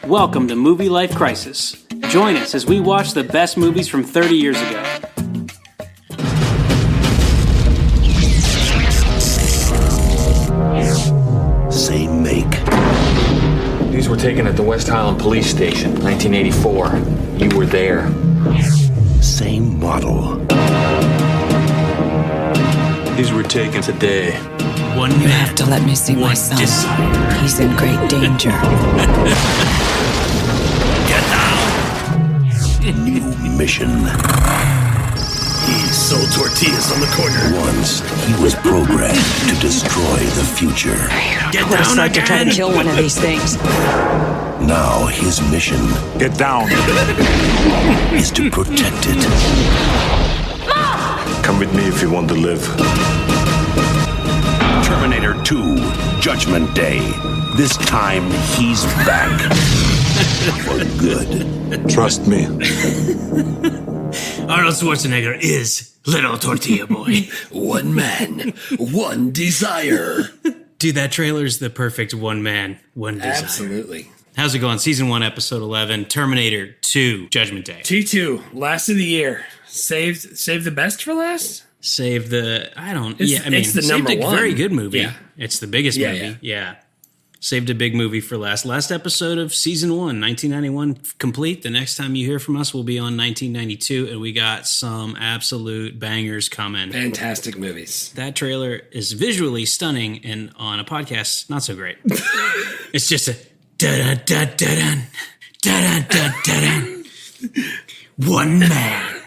Welcome to Movie Life Crisis. Join us as we watch the best movies from 30 years ago. Same make. These were taken at the West Highland Police Station, 1984. You were there. Same model. These were taken today. You have to let me see my son. He's in great danger. Get down! New mission. He sold tortillas on the corner. Once, he was programmed to destroy the future. Get down again! To try to kill one of these things. Now his mission... Get down! ...is to protect it. Come with me if you want to live. Terminator 2, Judgment Day. This time, he's back. For good. Trust me. Arnold Schwarzenegger is Little Tortilla Boy. One man, one desire. Dude, that trailer's the perfect one man, one desire. Absolutely. How's it going? Season 1, Episode 11, Terminator 2, Judgment Day. T2, last of the year. Saved the best for last? Save the, it's the number saved a one. very good movie. Yeah. It's the biggest movie. Yeah. Saved a big movie for last. Last episode of Season 1, 1991 complete. The next time you hear from us will be on 1992, and we got some absolute bangers coming. Fantastic movies. That trailer is visually stunning, and on a podcast, not so great. It's just a da-da-da-da-dun, da-da-da-da-dun. One man.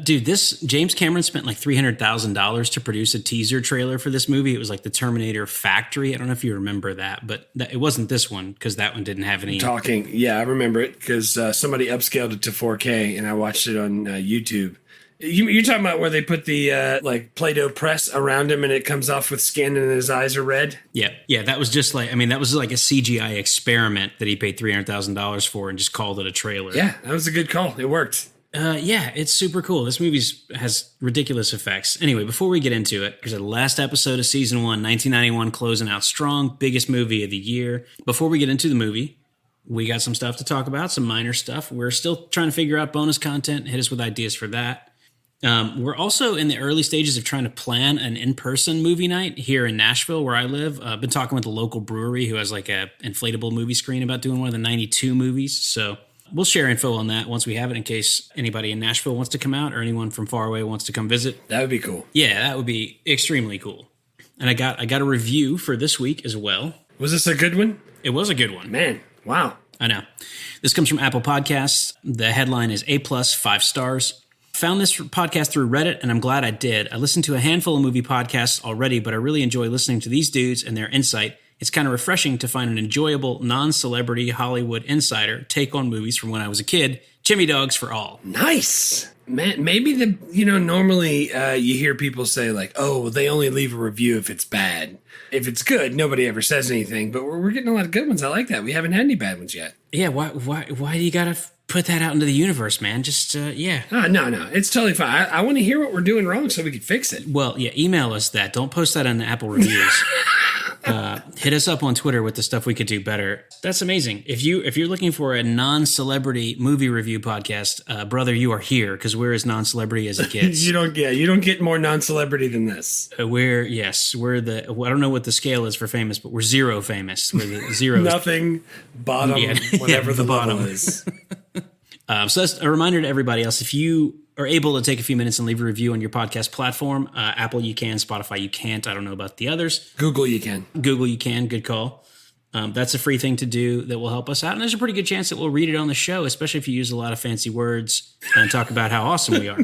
Dude, this James Cameron spent like $300,000 to produce a teaser trailer for this movie. It was like the Terminator Factory. I don't know if you remember that, but it wasn't this one because that one didn't have any. Yeah, I remember it because somebody upscaled it to 4K and I watched it on YouTube. You're talking about where they put the like Play-Doh press around him and it comes off with skin and his eyes are red? Yeah, that was just like, that was like a CGI experiment that he paid $300,000 for and just called it a trailer. Yeah, that was a good call. It worked. Yeah, it's super cool. This movie has ridiculous effects. Anyway, before we get into it, here's the last episode of Season 1, 1991, closing out strong, biggest movie of the year. Before we get into the movie, we got some stuff to talk about, some minor stuff. We're still trying to figure out bonus content. Hit us with ideas for that. We're also in the early stages of trying to plan an in-person movie night here in Nashville, where I live. I've been talking with the local brewery who has like a inflatable movie screen about doing one of the 92 movies. So we'll share info on that once we have it in case anybody in Nashville wants to come out or anyone from far away wants to come visit. That would be cool. Yeah, that would be extremely cool. And I got a review for this week as well. Was this a good one? It was a good one. Man, wow. I know. This comes from Apple Podcasts. The headline is A+, 5 stars. Found this podcast through Reddit, and I'm glad I did. I listened to a handful of movie podcasts already, but I really enjoy listening to these dudes and their insight. It's kind of refreshing to find an enjoyable, non-celebrity Hollywood insider take on movies from when I was a kid. Jimmy Dogs for all. Nice. Man, maybe normally you hear people say like, oh, they only leave a review if it's bad. If it's good, nobody ever says anything, but we're getting a lot of good ones. I like that. We haven't had any bad ones yet. Yeah, why do you gotta put that out into the universe, man? Just, yeah. No, it's totally fine. I want to hear what we're doing wrong so we can fix it. Well, yeah, email us that. Don't post that on the Apple reviews. Hit us up on Twitter with the stuff we could do better. That's amazing. If you're looking for a non-celebrity movie review podcast, brother, you are here because we're as non-celebrity as it gets. You don't get more non-celebrity than this. We're the. I don't know what the scale is for famous, but we're zero famous. We're the zero. Nothing. Bottom. Whatever the bottom is. So that's a reminder to everybody else. If you are able to take a few minutes and leave a review on your podcast platform, Apple you can, Spotify you can't. I don't know about the others. Google you can. Good call. That's a free thing to do that will help us out. And there's a pretty good chance that we'll read it on the show, especially if you use a lot of fancy words and talk about how awesome we are.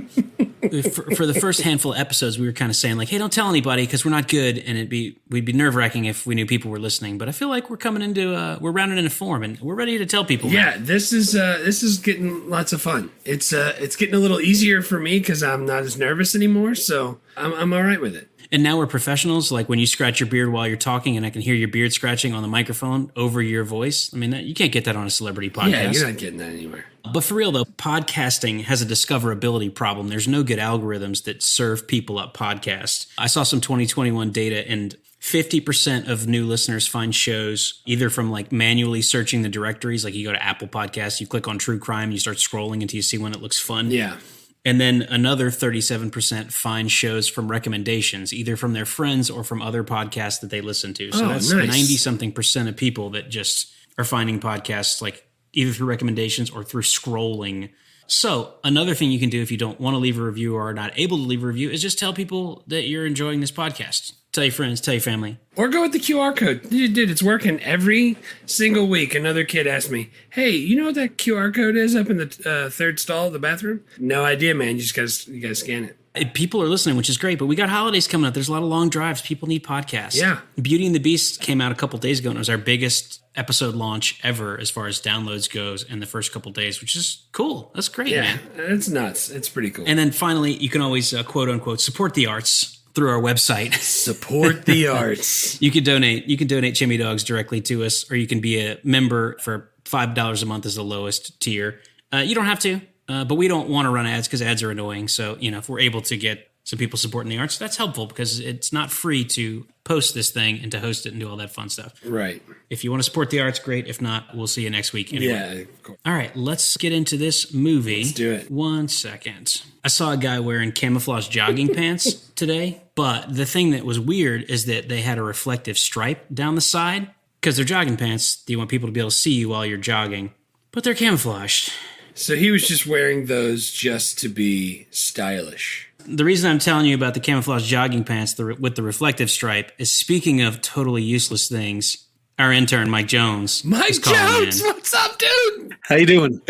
For the first handful of episodes, we were kind of saying like, hey, don't tell anybody because we're not good. And we'd be nerve-wracking if we knew people were listening. But I feel like we're rounding into form and we're ready to tell people. Yeah, this is getting lots of fun. It's getting a little easier for me because I'm not as nervous anymore. So I'm all right with it. And now we're professionals. Like when you scratch your beard while you're talking and I can hear your beard scratching on the microphone over your voice. I mean, you can't get that on a celebrity podcast. Yeah, you're not getting that anywhere. But for real, though, podcasting has a discoverability problem. There's no good algorithms that serve people up podcasts. I saw some 2021 data, and 50% of new listeners find shows either from like manually searching the directories, like you go to Apple Podcasts, you click on True Crime, you start scrolling until you see one that looks fun. Yeah. And then another 37% find shows from recommendations, either from their friends or from other podcasts that they listen to. So that's nice. 90-something% of people that just are finding podcasts like either through recommendations or through scrolling. So another thing you can do if you don't want to leave a review or are not able to leave a review is just tell people that you're enjoying this podcast. Tell your friends, tell your family. Or go with the QR code. Dude, it's working every single week. Another kid asked me, hey, you know what that QR code is up in the third stall of the bathroom? No idea, man. You gotta scan it. People are listening, which is great, but we got holidays coming up. There's a lot of long drives. People need podcasts. Yeah. Beauty and the Beast came out a couple days ago, and it was our biggest episode launch ever as far as downloads goes in the first couple days, which is cool. That's great, man. It's nuts. It's pretty cool. And then finally, you can always, quote unquote, support the arts through our website. Support the arts. You can donate Chimmy Dogs directly to us, or you can be a member for $5 a month is the lowest tier. You don't have to. But we don't want to run ads because ads are annoying. So, if we're able to get some people supporting the arts, that's helpful because it's not free to post this thing and to host it and do all that fun stuff. Right. If you want to support the arts, great. If not, we'll see you next week anyway. Yeah, of course. All right, let's get into this movie. Let's do it. 1 second. I saw a guy wearing camouflage jogging pants today, but the thing that was weird is that they had a reflective stripe down the side because they're jogging pants. You want people to be able to see you while you're jogging, but they're camouflaged. So he was just wearing those just to be stylish. The reason I'm telling you about the camouflage jogging pants with the reflective stripe is, speaking of totally useless things, our intern, Mike Jones. Mike Jones, what's up, dude? How you doing?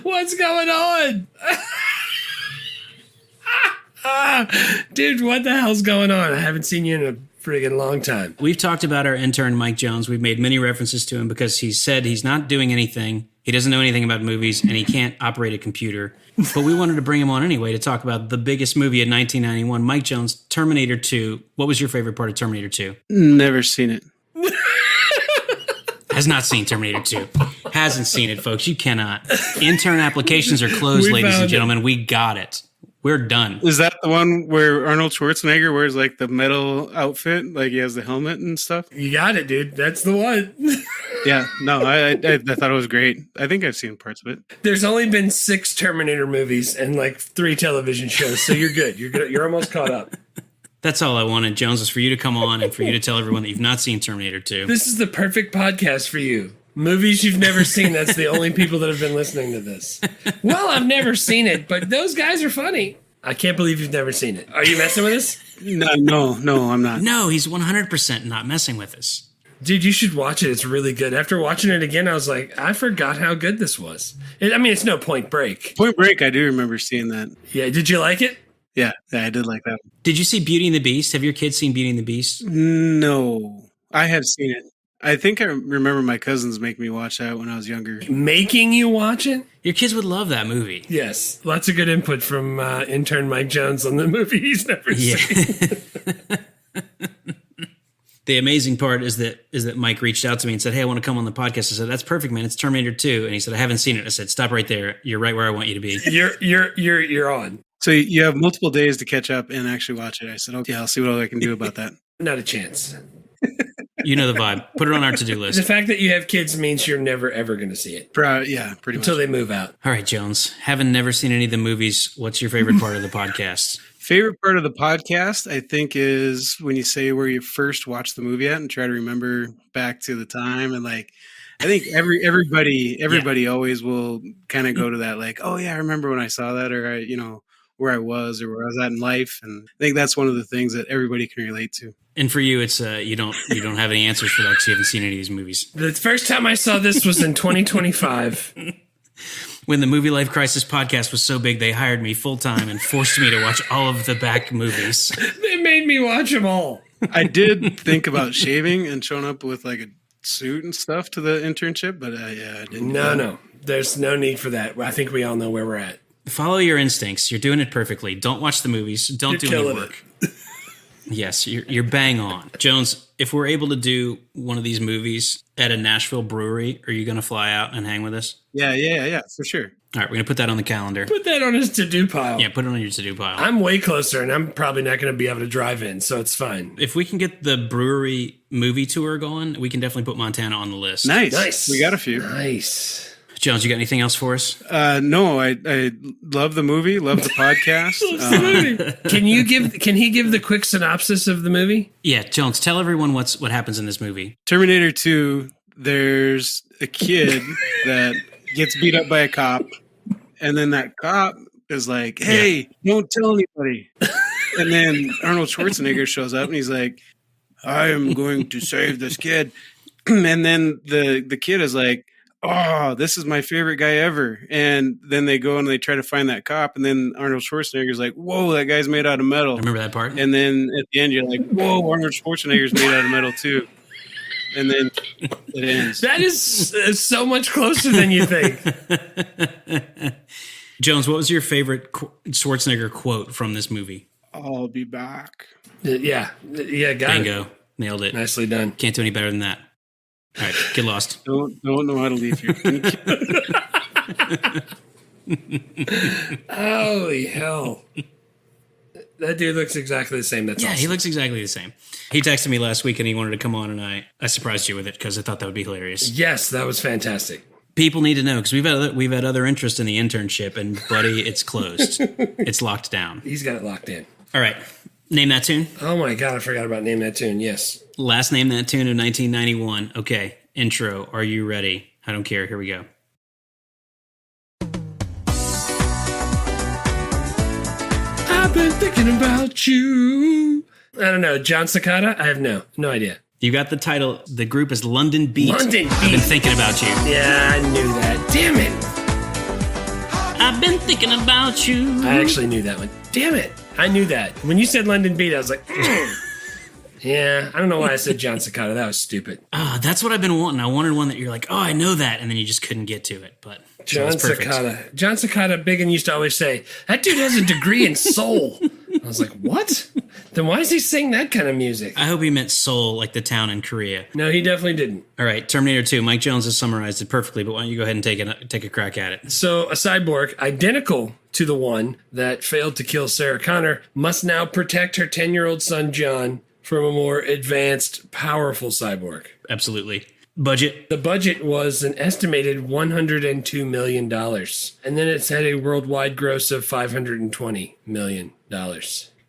What's going on? Dude, what the hell's going on? I haven't seen you in a friggin' long time. We've talked about our intern, Mike Jones. We've made many references to him because he said he's not doing anything. He doesn't know anything about movies, and he can't operate a computer. But we wanted to bring him on anyway to talk about the biggest movie of 1991, Mike Jones, Terminator 2. What was your favorite part of Terminator 2? Never seen it. Has not seen Terminator 2. Hasn't seen it, folks. You cannot. Intern applications are closed, ladies and gentlemen. We got it. We're done. Is that the one where Arnold Schwarzenegger wears like the metal outfit, like he has the helmet and stuff? You got it, dude. That's the one. Yeah, no, I thought it was great. I think I've seen parts of it. There's only been 6 Terminator movies and like 3 television shows, so you're good. You're good. You're almost caught up. That's all I wanted, Jones, is for you to come on and for you to tell everyone that you've not seen Terminator 2. This is the perfect podcast for you. Movies you've never seen. That's the only people that have been listening to this. Well, I've never seen it, but those guys are funny. I can't believe you've never seen it. Are you messing with us? No, I'm not. No, he's 100% not messing with us. Dude, you should watch it. It's really good. After watching it again, I was like, I forgot how good this was. It's no Point Break. Point Break, I do remember seeing that. Yeah, did you like it? Yeah, I did like that. Did you see Beauty and the Beast? Have your kids seen Beauty and the Beast? No, I have seen it. I think I remember my cousins making me watch that when I was younger. Making you watch it? Your kids would love that movie. Yes. Lots of good input from intern Mike Jones on the movie he's never seen. The amazing part is that Mike reached out to me and said, "Hey, I want to come on the podcast." I said, "That's perfect, man. It's Terminator 2." And he said, "I haven't seen it." I said, "Stop right there. You're right where I want you to be." You're on. So you have multiple days to catch up and actually watch it. I said, "Okay, I'll see what I can do about that." Not a chance. You know the vibe. Put it on our to-do list. The fact that you have kids means you're never, ever going to see it. Yeah, pretty much. Until they move out. All right, Jones. Having never seen any of the movies, what's your favorite part of the podcast? Favorite part of the podcast, I think, is when you say where you first watched the movie at and try to remember back to the time. And like, I think everybody always will kind of go to that, like, oh yeah, I remember when I saw that, or where I was or where I was at in life. And I think that's one of the things that everybody can relate to. And for you, it's you don't have any answers for that because you haven't seen any of these movies. The first time I saw this was in 2025. When the Movie Life Crisis podcast was so big, they hired me full time and forced me to watch all of the back movies. They made me watch them all. I did think about shaving and showing up with like a suit and stuff to the internship, but I didn't. No, there's no need for that. I think we all know where we're at. Follow your instincts. You're doing it perfectly. Don't watch the movies. Don't do any work. Yes, you're bang on. Jones, If we're able to do one of these movies at a Nashville brewery, are you going to fly out and hang with us? Yeah, for sure. All right, we're going to put that on the calendar. Put that on his to-do pile. Yeah, put it on your to-do pile. I'm way closer, and I'm probably not going to be able to drive in, so it's fine. If we can get the brewery movie tour going, we can definitely put Montana on the list. Nice. We got a few. Nice. Jones, you got anything else for us? No, I love the movie, love the podcast. Can he give the quick synopsis of the movie? Yeah, Jones, tell everyone what happens in this movie. Terminator 2, there's a kid that gets beat up by a cop, and then that cop is like, hey, don't tell anybody. And then Arnold Schwarzenegger shows up, and he's like, I am going to save this kid. And then the kid is like, oh, this is my favorite guy ever. And then they go and they try to find that cop. And then Arnold Schwarzenegger's like, whoa, that guy's made out of metal. I remember that part. And then at the end, you're like, whoa, Arnold Schwarzenegger's made out of metal too. And then it ends. That is so much closer than you think. Jones, what was your favorite Schwarzenegger quote from this movie? I'll be back. Yeah, got Bingo. it. Nailed it. Nicely done. Can't do any better than that. All right, get lost. Don't know how to leave here. Holy hell. That dude looks exactly the same. That's awesome. He looks exactly the same. He texted me last week and he wanted to come on, and I surprised you with it because I thought that would be hilarious. Yes, that was fantastic. People need to know because we've had other interest in the internship, and buddy, it's closed. It's locked down. He's got it locked in. All right, name that tune. Oh my God, I forgot about Name That Tune. Yes. Last Name That Tune of 1991. Okay, intro. Are you ready? I don't care. Here we go. I've been thinking about you. I don't know. John Cicada? I have no idea. You got the title. The group is London Beat. London Beat. I've been thinking about you. Yeah, I knew that. Damn it. I've been thinking about you. I actually knew that one. Damn it. I knew that. When you said London Beat, I was like, yeah, I don't know why I said John Cicada. That was stupid. That's what I've been wanting. I wanted one that you're like, oh, I know that. And then you just couldn't get to it. But John Cicada. John Cicada, Biggin used to always say, that dude has a degree in soul. I was like, what? Then why does he sing that kind of music? I hope he meant Seoul, like the town in Korea. No, he definitely didn't. All right, Terminator 2. Mike Jones has summarized it perfectly, but why don't you go ahead and take a crack at it? So a cyborg identical to the one that failed to kill Sarah Connor must now protect her 10-year-old son, John, from a more advanced, powerful cyborg. Absolutely. Budget? The budget was an estimated $102 million. And then it's had a worldwide gross of $520 million.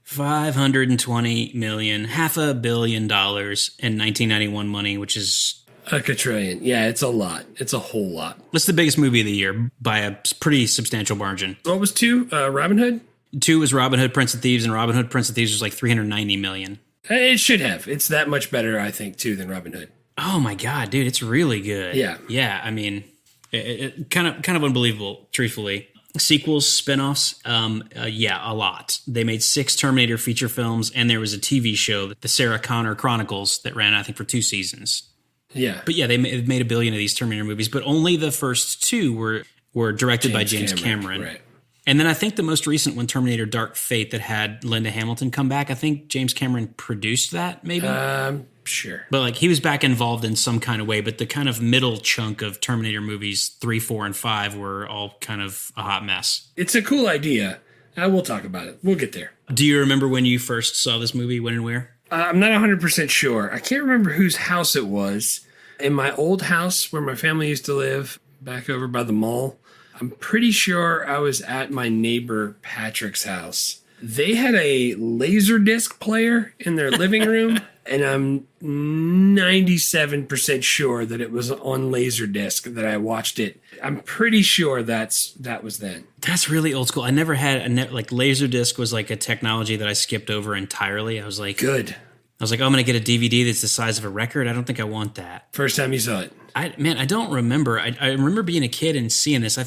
520 million, $500 million in 1991 money, which is a quadrillion. Yeah, it's a lot. It's a whole lot. What's the biggest movie of the year by a pretty substantial margin? What was 2? Robin Hood? 2 was Robin Hood, Prince of Thieves, and Robin Hood, Prince of Thieves was like 390 million. It should have. It's that much better, I think, too, than Robin Hood. Oh my God, dude, it's really good. Yeah. I mean, it kind of unbelievable, truthfully. Sequels, spinoffs, a lot. They made 6 Terminator feature films, and there was a TV show, the Sarah Connor Chronicles, that ran, I think, for 2 seasons. Yeah. But yeah, they made 1 billion of these Terminator movies, but only the first 2 were directed by James Cameron. Right. And then I think the most recent one, Terminator Dark Fate, that had Linda Hamilton come back, I think James Cameron produced that, maybe? Sure. But like he was back involved in some kind of way, but the kind of middle chunk of Terminator movies 3, 4, and 5 were all kind of a hot mess. It's a cool idea. We'll talk about it. We'll get there. Do you remember when you first saw this movie, when and where? I'm not 100% sure. I can't remember whose house it was. In my old house where my family used to live, back over by the mall, I'm pretty sure I was at my neighbor Patrick's house. They had a Laserdisc player in their living room, and I'm 97% sure that it was on Laserdisc that I watched it. I'm pretty sure that was then. That's really old school. I never had like Laserdisc was like a technology that I skipped over entirely. I was like, good. I was like, oh, I'm going to get a DVD that's the size of a record. I don't think I want that. First time you saw it. I don't remember. I remember being a kid and seeing this. I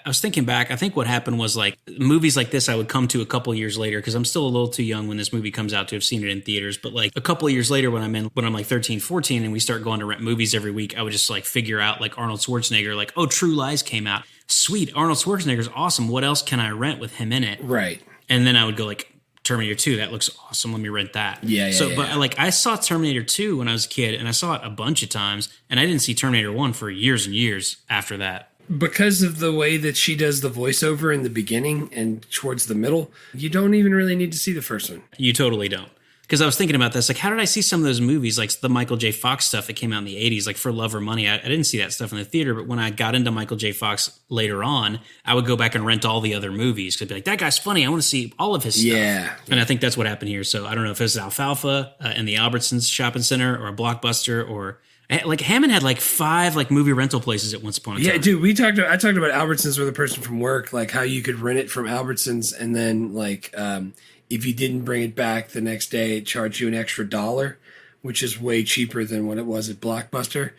was thinking back. I think what happened was like movies like this I would come to a couple years later because I'm still a little too young when this movie comes out to have seen it in theaters. But like a couple of years later when I'm like 13, 14 and we start going to rent movies every week, I would just like figure out like Arnold Schwarzenegger, like, oh, True Lies came out. Sweet. Arnold Schwarzenegger's awesome. What else can I rent with him in it? Right. And then I would go like, Terminator 2, that looks awesome. Let me rent that. Yeah. But like, I saw Terminator 2 when I was a kid, and I saw it a bunch of times, and I didn't see Terminator 1 for years and years after that. Because of the way that she does the voiceover in the beginning and towards the middle, you don't even really need to see the first one. You totally don't. Because I was thinking about this, like, how did I see some of those movies, like the Michael J. Fox stuff that came out in the 80s, like For Love or Money? I didn't see that stuff in the theater, but when I got into Michael J. Fox later on, I would go back and rent all the other movies. Because I'd be like, that guy's funny. I want to see all of his stuff. Yeah. And I think that's what happened here. So I don't know if it's Alfalfa in the Albertsons shopping center or a Blockbuster or... Like Hammond had like 5 like movie rental places at once upon a time. Yeah, dude, I talked about Albertsons with a person from work, like how you could rent it from Albertsons and then like if you didn't bring it back the next day, it charged you an extra $1, which is way cheaper than what it was at Blockbuster.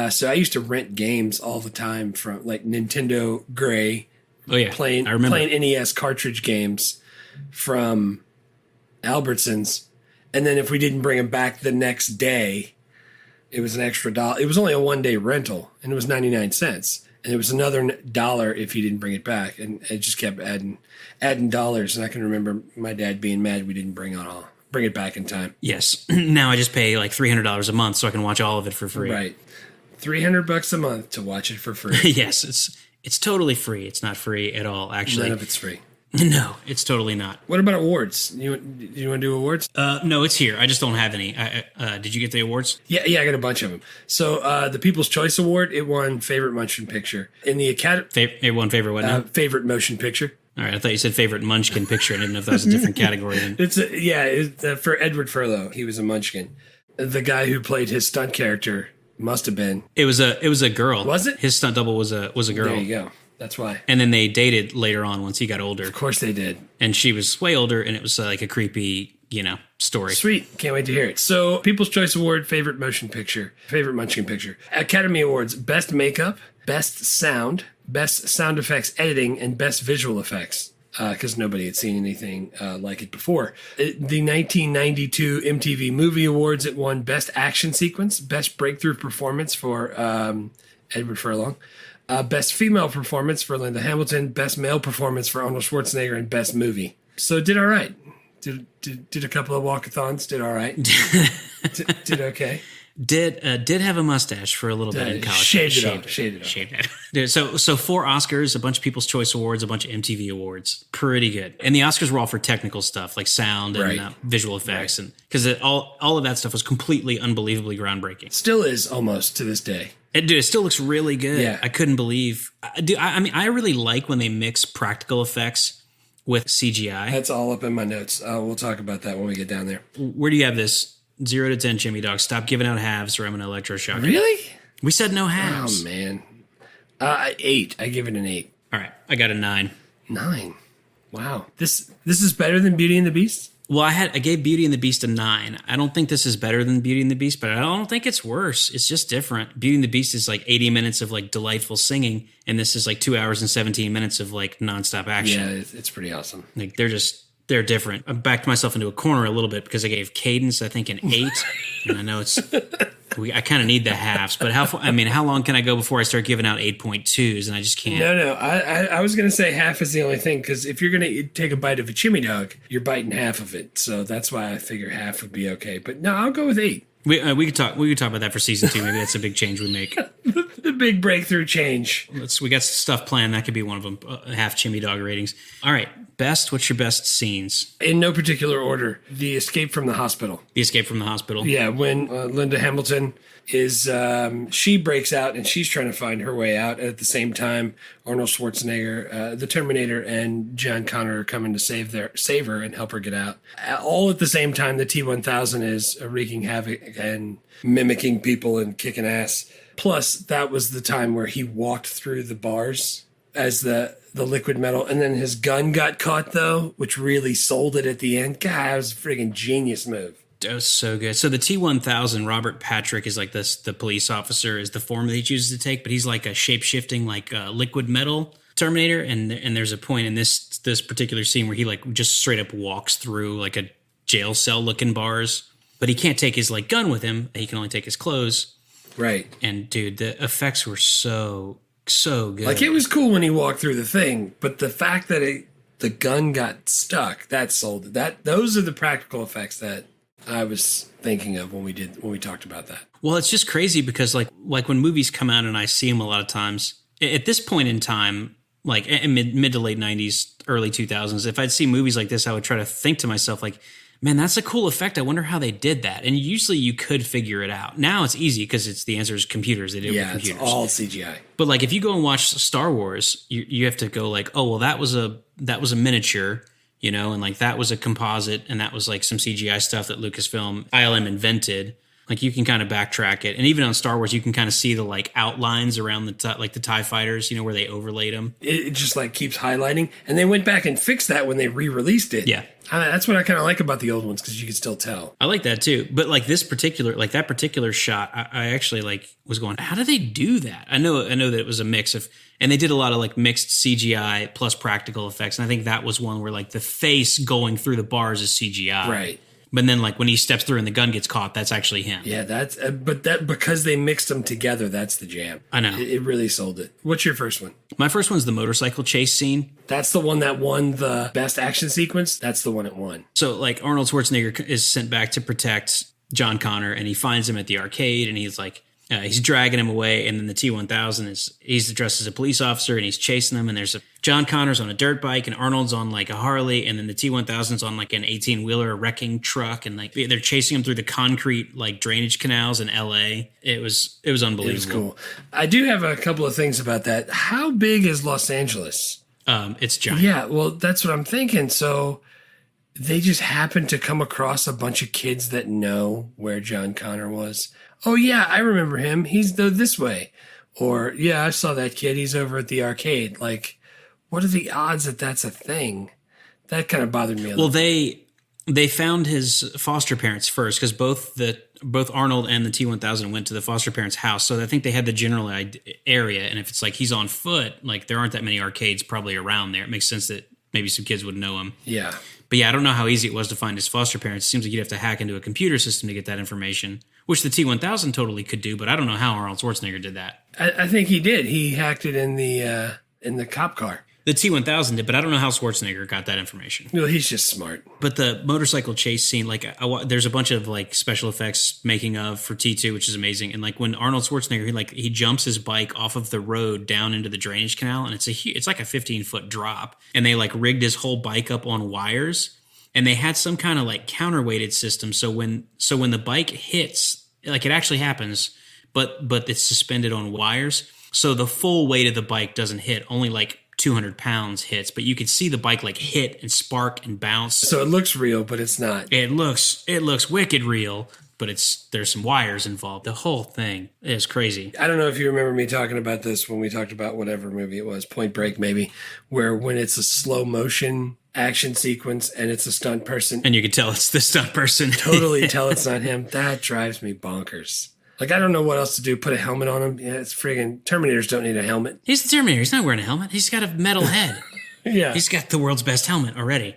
So I used to rent games all the time from like Nintendo Gray. Oh yeah, playing NES cartridge games from Albertsons, and then if we didn't bring them back the next day, it was an extra $1. It was only a 1-day rental, and it was 99 cents. And it was another $1 if you didn't bring it back. And it just kept adding dollars. And I can remember my dad being mad we didn't bring it back in time. Yes. Now I just pay like $300 a month so I can watch all of it for free. Right. $300 a month to watch it for free. Yes, it's totally free. It's not free at all, actually. None of it's free. No, it's totally not. What about awards? You want to do awards? No, it's here. I just don't have any. Did you get the awards? Yeah, I got a bunch of them. So the People's Choice Award, it won Favorite Motion Picture. In the Academy... It won favorite what now? Favorite Motion Picture. All right, I thought you said Favorite Munchkin Picture. I didn't know if that was a different category. Then. For Edward Furlow. He was a Munchkin. The guy who played his stunt character must have been... It was a girl. Was it? His stunt double was a girl. There you go. That's why. And then they dated later on once he got older. Of course they did. And she was way older, and it was like a creepy, story. Sweet. Can't wait to hear it. So, People's Choice Award, Favorite Motion Picture, Favorite Munchkin Picture. Academy Awards, Best Makeup, Best Sound, Best Sound Effects Editing, and Best Visual Effects. Because nobody had seen anything like it before. The 1992 MTV Movie Awards, it won Best Action Sequence, Best Breakthrough Performance for Edward Furlong. Best female performance for Linda Hamilton, best male performance for Arnold Schwarzenegger, and best movie. So it did all right. Did a couple of walkathons. Did all right. did okay. Did have a mustache for a little bit in college. Shaved it off. Dude, so 4 Oscars, a bunch of People's Choice Awards, a bunch of MTV Awards. Pretty good. And the Oscars were all for technical stuff like sound and visual effects, and because all of that stuff was completely unbelievably groundbreaking. Still is almost to this day. It still looks really good. Yeah. I couldn't believe. I really like when they mix practical effects with CGI. That's all up in my notes. We'll talk about that when we get down there. Where do you have this? 0 to 10, Jimmy Dog. Stop giving out halves, or I'm gonna electroshock. Really? We said no halves. Oh man. 8. I give it an 8. All right, I got a 9. 9. Wow. This is better than Beauty and the Beast? Well, I gave Beauty and the Beast a 9. I don't think this is better than Beauty and the Beast, but I don't think it's worse. It's just different. Beauty and the Beast is like 80 minutes of like delightful singing, and this is like 2 hours and 17 minutes of like nonstop action. Yeah, it's pretty awesome. Like they're different. I backed myself into a corner a little bit because I gave Cadence, I think, an 8, and I know I kind of need the halves, but how long can I go before I start giving out 8.2s, and I just can't. No, I was going to say half is the only thing, because if you're going to take a bite of a chimney dog, you're biting half of it, so that's why I figure half would be okay. But no, I'll go with 8. We could talk about that for season 2. Maybe that's a big change we make. The big breakthrough change. We got stuff planned. That could be one of them. Half chimney dog ratings. All right, what's your best scenes? In no particular order. The escape from the hospital. The escape from the hospital. Yeah, when Linda Hamilton is she breaks out and she's trying to find her way out. At the same time, Arnold Schwarzenegger, the Terminator, and John Connor are coming to save her and help her get out. All at the same time, the T-1000 is wreaking havoc and mimicking people and kicking ass. Plus, that was the time where he walked through the bars as the liquid metal, and then his gun got caught, though, which really sold it at the end. God, it was a friggin' genius move. That was so good. So the T-1000, Robert Patrick is like the police officer, is the form that he chooses to take, but he's like a shape-shifting, like liquid metal Terminator, and there's a point in this particular scene where he like just straight up walks through like a jail cell looking bars, but he can't take his like gun with him. He can only take his clothes. Right. And dude, the effects were so good. Like, it was cool when he walked through the thing, but the fact that the gun got stuck. That sold it. Those are the practical effects that I was thinking of when we talked about that. Well, it's just crazy because like when movies come out and I see them a lot of times at this point in time, like in mid to late 90s, early 2000s, if I'd see movies like this, I would try to think to myself like, man, that's a cool effect. I wonder how they did that. And usually you could figure it out. Now it's easy because the answer is computers. They did it with computers. It's all CGI. But like if you go and watch Star Wars, you have to go like, oh, well, that was a miniature, you know, and like that was a composite, and that was like some CGI stuff that Lucasfilm ILM invented. Like you can kind of backtrack it, and even on Star Wars, you can kind of see the like outlines around the TIE fighters, you know, where they overlaid them. It just like keeps highlighting, and they went back and fixed that when they re-released it. Yeah, that's what I kind of like about the old ones because you can still tell. I like that too, but like that particular shot, I actually like was going, how do they do that? I know that it was a mix of, and they did a lot of like mixed CGI plus practical effects, and I think that was one where like the face going through the bars is CGI, right? But then, like when he steps through and the gun gets caught, that's actually him. Yeah, that's because they mixed them together. That's the jam. I know it really sold it. What's your first one? My first one's the motorcycle chase scene. That's the one that won the best action sequence. That's the one it won. So, like Arnold Schwarzenegger is sent back to protect John Connor, and he finds him at the arcade, and he's like. He's dragging him away, and then the T-1000 he's dressed as a police officer, and he's chasing them, and there's John Connor's on a dirt bike, and Arnold's on like a Harley, and then the T-1000's on like an 18-wheeler, a wrecking truck, and like they're chasing him through the concrete like drainage canals in LA. It was unbelievable. It was cool. I do have a couple of things about that. How big is Los Angeles? It's giant. Yeah, well, that's what I'm thinking. So they just happened to come across a bunch of kids that know where John Connor was. Oh, yeah, I remember him. He's this way. Or, yeah, I saw that kid. He's over at the arcade. Like, what are the odds that that's a thing? That kind of bothered me a little. Well, they found his foster parents first because both Arnold and the T-1000 went to the foster parents' house. So I think they had the general area. And if it's like he's on foot, like there aren't that many arcades probably around there. It makes sense that maybe some kids would know him. Yeah. But yeah, I don't know how easy it was to find his foster parents. It seems like you'd have to hack into a computer system to get that information, which the T-1000 totally could do, but I don't know how Arnold Schwarzenegger did that. I think he did. He hacked it in the cop car. The T-1000 did, but I don't know how Schwarzenegger got that information. Well, he's just smart. But the motorcycle chase scene, like there's a bunch of like special effects making of for T2, which is amazing. And like when Arnold Schwarzenegger, he jumps his bike off of the road down into the drainage canal, and it's like a 15-foot drop, and they like rigged his whole bike up on wires. And they had some kind of like counterweighted system. So when the bike hits, like it actually happens, but it's suspended on wires. So the full weight of the bike doesn't hit. Only like 200 pounds hits, but you could see the bike like hit and spark and bounce. So it looks real, but it's not. It looks wicked there's some wires involved. The whole thing is crazy. I don't know if you remember me talking about this when we talked about whatever movie it was, Point Break maybe, where when it's a slow motion action sequence and it's a stunt person. And you can tell it's the stunt person. Totally tell it's not him. That drives me bonkers. Like, I don't know what else to do. Put a helmet on him. Yeah, it's friggin' Terminators don't need a helmet. He's the Terminator. He's not wearing a helmet. He's got a metal head. Yeah. He's got the world's best helmet already.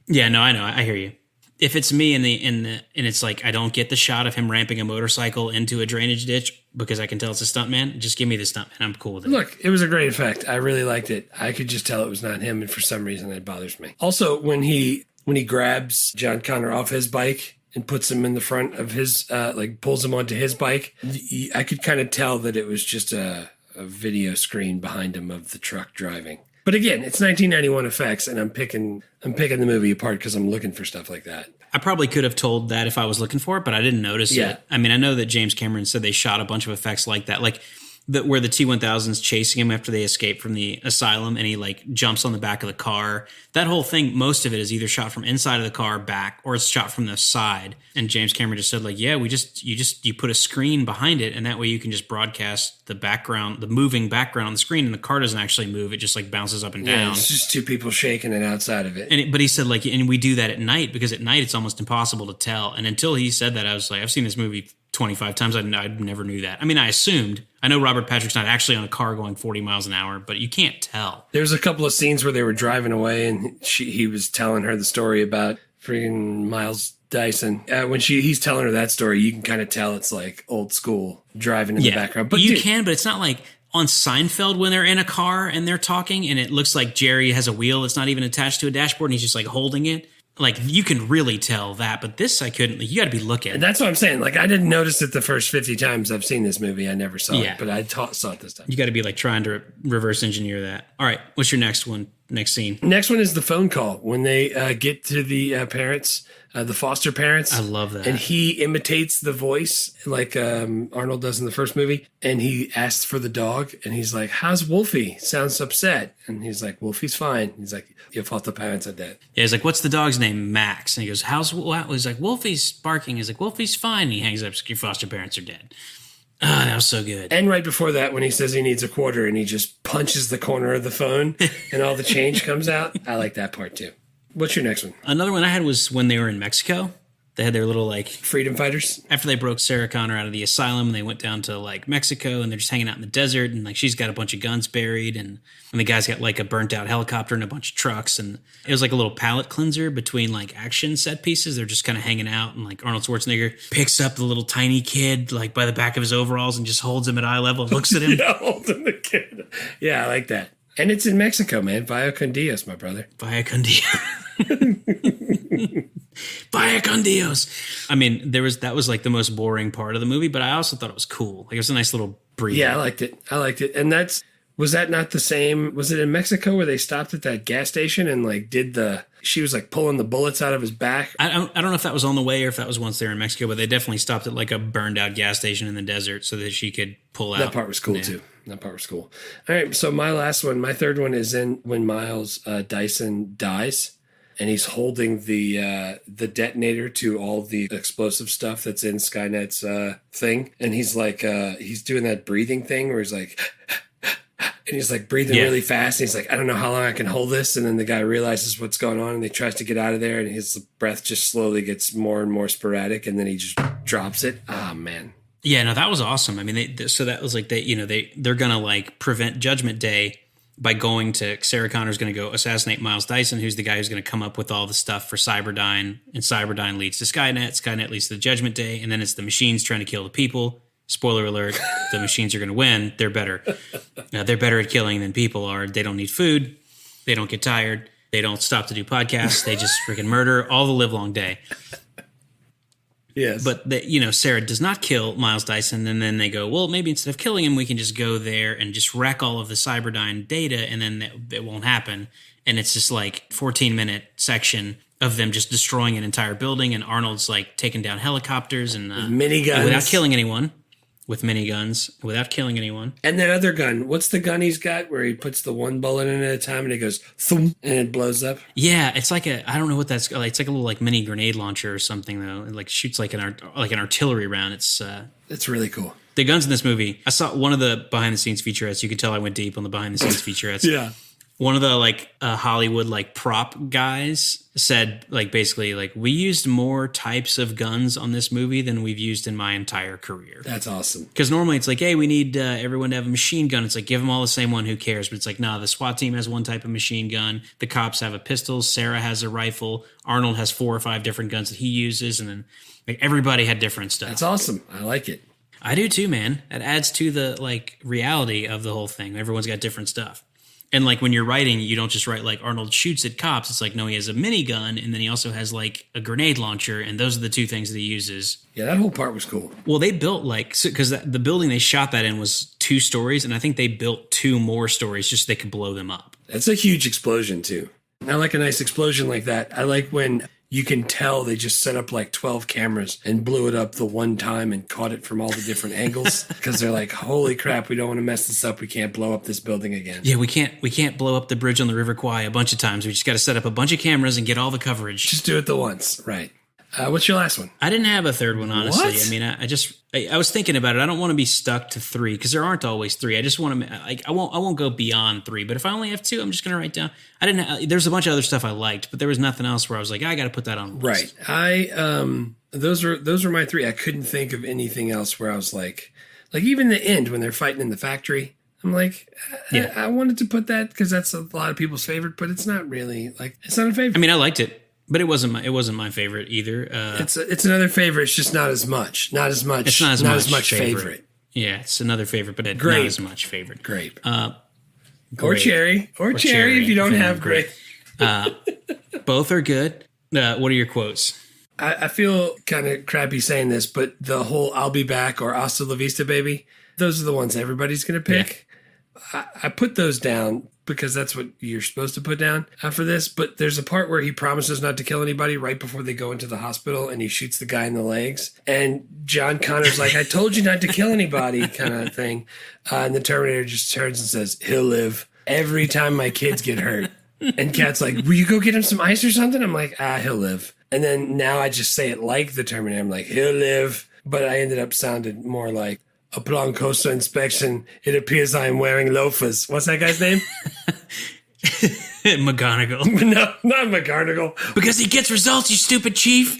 Yeah, no, I know. I hear you. If it's me and it's like I don't get the shot of him ramping a motorcycle into a drainage ditch because I can tell it's a stuntman, just give me the stuntman. I'm cool with it. Look, it was a great effect. I really liked it. I could just tell it was not him, and for some reason it bothers me. Also, when he grabs John Connor off his bike and puts him in the front of his, pulls him onto his bike, I could kind of tell that it was just a video screen behind him of the truck driving. But again, it's 1991 effects, and I'm picking the movie apart because I'm looking for stuff like that. I probably could have told that if I was looking for it, but I didn't notice it. I mean, I know that James Cameron said they shot a bunch of effects like that, like where the T-1000's chasing him after they escape from the asylum, and he like jumps on the back of the car. That whole thing, most of it is either shot from inside of the car back, or it's shot from the side. And James Cameron just said like, yeah, you put a screen behind it, and that way you can just broadcast the background, the moving background on the screen, and the car doesn't actually move. It just like bounces up and down. It's just two people shaking it outside of it. But he said like, and we do that at night because at night it's almost impossible to tell. And until he said that, I was like, I've seen this movie 25 times. I never knew that. I mean, I assumed. I know Robert Patrick's not actually on a car going 40 miles an hour, but you can't tell. There's a couple of scenes where they were driving away, and he was telling her the story about freaking Miles Dyson. When he's telling her that story, you can kind of tell it's like old school driving in the background. But you can, but it's not like on Seinfeld when they're in a car and they're talking and it looks like Jerry has a wheel that's not even attached to a dashboard and he's just like holding it. Like, you can really tell that, but this I couldn't. Like, you got to be looking. And that's what I'm saying. Like, I didn't notice it the first 50 times I've seen this movie. I never saw it, but I saw it this time. You got to be like trying to reverse engineer that. All right, what's your next one? Next scene. Next one is the phone call when they get to the parents, the foster parents. I love that. And he imitates the voice like Arnold does in the first movie. And he asks for the dog. And he's like, how's Wolfie? Sounds upset. And he's like, Wolfie's fine. He's like, your foster parents are dead. Yeah, he's like, what's the dog's name? Max. And he goes, he's like, Wolfie's barking. He's like, Wolfie's fine. And he hangs up. Your foster parents are dead. Ah, that was so good. And right before that, when he says he needs a quarter and he just punches the corner of the phone and all the change comes out. I like that part too. What's your next one? Another one I had was when they were in Mexico. They had their little, like... freedom fighters? After they broke Sarah Connor out of the asylum, they went down to, like, Mexico, and they're just hanging out in the desert, and, like, she's got a bunch of guns buried, and the guy's got, like, a burnt-out helicopter and a bunch of trucks, and it was, like, a little palate cleanser between, like, action set pieces. They're just kind of hanging out, and, like, Arnold Schwarzenegger picks up the little tiny kid, like, by the back of his overalls and just holds him at eye level, looks at him. Yeah, holding the kid. Yeah, I like that. And it's in Mexico, man. Vaya con Dios, my brother. Vaya con Dios. Vaya con Dios. I mean, that was like the most boring part of the movie, but I also thought it was cool. Like, it was a nice little breather. Yeah, I liked it. And was that not the same? Was it in Mexico where they stopped at that gas station and like she was like pulling the bullets out of his back? I don't know if that was on the way or if that was once they were in Mexico, but they definitely stopped at like a burned out gas station in the desert so that she could pull out. That part was cool too. That part was cool. All right. So my third one is when Miles Dyson dies. And he's holding the detonator to all the explosive stuff that's in Skynet's thing. And he's like, he's doing that breathing thing where he's like, and he's like breathing really fast. And he's like, I don't know how long I can hold this. And then the guy realizes what's going on and he tries to get out of there. And his breath just slowly gets more and more sporadic. And then he just drops it. Oh, man. Yeah, no, that was awesome. I mean, so that was like, they're going to like prevent Judgment Day by going to Sarah Connor's going to go assassinate Miles Dyson, who's the guy who's going to come up with all the stuff for Cyberdyne, and Cyberdyne leads to Skynet. Skynet leads to the Judgment Day, and then it's the machines trying to kill the people. Spoiler alert: the machines are going to win. They're better. They're better at killing than people are. They don't need food. They don't get tired. They don't stop to do podcasts. They just freaking murder all the livelong day. Yes. But Sarah does not kill Miles Dyson, and then they go, well, maybe instead of killing him, we can just go there and just wreck all of the Cyberdyne data, and then it won't happen. And it's just like 14-minute section of them just destroying an entire building, and Arnold's like taking down helicopters and miniguns without killing anyone. With miniguns, without killing anyone. And that other gun, what's the gun he's got where he puts the one bullet in at a time and it goes thump and it blows up? Yeah, it's like I don't know what that's like. It's like a little like mini grenade launcher or something though. It like shoots like an artillery round. It's really cool. The guns in this movie. I saw one of the behind the scenes featurettes. You could tell I went deep on the behind the scenes featurettes. Yeah. One of the like Hollywood like prop guys said like basically like we used more types of guns on this movie than we've used in my entire career. That's awesome. Because normally it's like, hey, we need everyone to have a machine gun. It's like give them all the same one. Who cares? But it's like, nah, the SWAT team has one type of machine gun. The cops have a pistol. Sarah has a rifle. Arnold has 4 or 5 different guns that he uses, and then like everybody had different stuff. That's awesome. I like it. I do too, man. It adds to the like reality of the whole thing. Everyone's got different stuff. And like when you're writing, you don't just write like Arnold shoots at cops. It's like, no, he has a minigun and then he also has like a grenade launcher. And those are the 2 things that he uses. Yeah, that whole part was cool. Well, they built like, because the building they shot that in was 2 stories. And I think they built 2 more stories just so they could blow them up. That's a huge explosion too. I like a nice explosion like that. I like when you can tell they just set up like 12 cameras and blew it up the one time and caught it from all the different angles because they're like, holy crap, we don't want to mess this up. We can't blow up this building again. Yeah, we can't blow up the bridge on the River Kwai a bunch of times. We just got to set up a bunch of cameras and get all the coverage. Just do it the once. Right. What's your last one? I didn't have a third one, honestly. What? I mean, I was thinking about it. I don't want to be stuck to 3 because there aren't always 3. I just want to like I won't go beyond 3. But if I only have 2, I'm just going to write down. There's a bunch of other stuff I liked, but there was nothing else where I was like, I got to put that on the list. Right. Those were my 3. I couldn't think of anything else where I was like even the end when they're fighting in the factory. I'm like, yeah. I wanted to put that because that's a lot of people's favorite, but it's not really like it's not a favorite. I mean, I liked it. But it wasn't my favorite either. It's another favorite. It's just not as much. Not as much. It's not as much favorite. Yeah, it's another favorite, but not Grape. as much favorite. Grape. Grape. Or cherry. Or cherry if you don't have grape. Both are good. What are your quotes? I feel kind of crappy saying this, but the whole "I'll be back" or "Hasta la vista, baby," those are the ones everybody's going to pick. Yeah. I put those down because that's what you're supposed to put down for this. But there's a part where he promises not to kill anybody right before they go into the hospital, and he shoots the guy in the legs. And John Connor's like, "I told you not to kill anybody," kind of thing. And the Terminator just turns and says, "He'll live." Every time my kids get hurt. And Kat's like, "Will you go get him some ice or something?" I'm like, "He'll live." And then now I just say it like the Terminator. I'm like, "He'll live." But I ended up sounding more like, "Upon closer inspection, it appears I am wearing loafers." What's that guy's name? McGonagall. No, not McGonagall. Because he gets results, you stupid chief.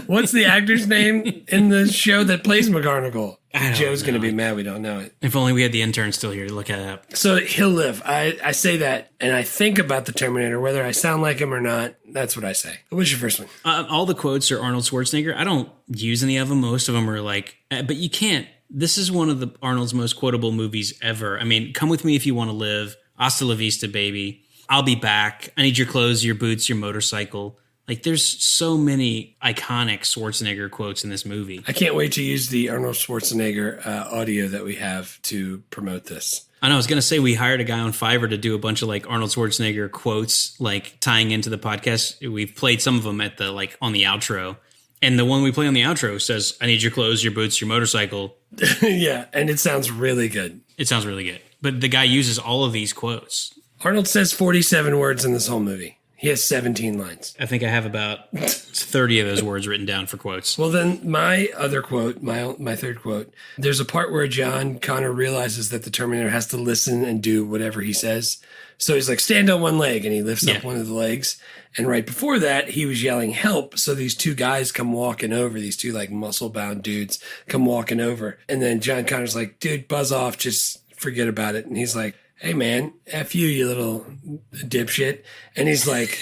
What's the actor's name in the show that plays McGonagall? Joe's going to be mad we don't know it. If only we had the intern still here to look it up. So he'll live. I say that, and I think about the Terminator, whether I sound like him or not. That's what I say. What's your first one? All the quotes are Arnold Schwarzenegger. I don't use any of them. Most of them are like, but you can't. This is one of the Arnold's most quotable movies ever. I mean, "Come with me if you want to live." "Hasta la vista, baby." "I'll be back." "I need your clothes, your boots, your motorcycle." Like, there's so many iconic Schwarzenegger quotes in this movie. I can't wait to use the Arnold Schwarzenegger audio that we have to promote this. I know, I was going to say we hired a guy on Fiverr to do a bunch of like Arnold Schwarzenegger quotes, like tying into the podcast. We've played some of them at the, like on the outro. And the one we play on the outro says, "I need your clothes, your boots, your motorcycle." Yeah, and it sounds really good. It sounds really good. But the guy uses all of these quotes. Arnold says 47 words in this whole movie. He has 17 lines. I think I have about 30 of those words written down for quotes. Well, then my other quote, my third quote, there's a part where John Connor realizes that the Terminator has to listen and do whatever he says. So he's like, "Stand on one leg," and he lifts up one of the legs. And right before that, he was yelling, "Help." So these two guys come walking over, these two like muscle-bound dudes come walking over. And then John Connor's like, "Dude, buzz off, just forget about it." And he's like, "Hey, man, F you little dipshit." And he's like,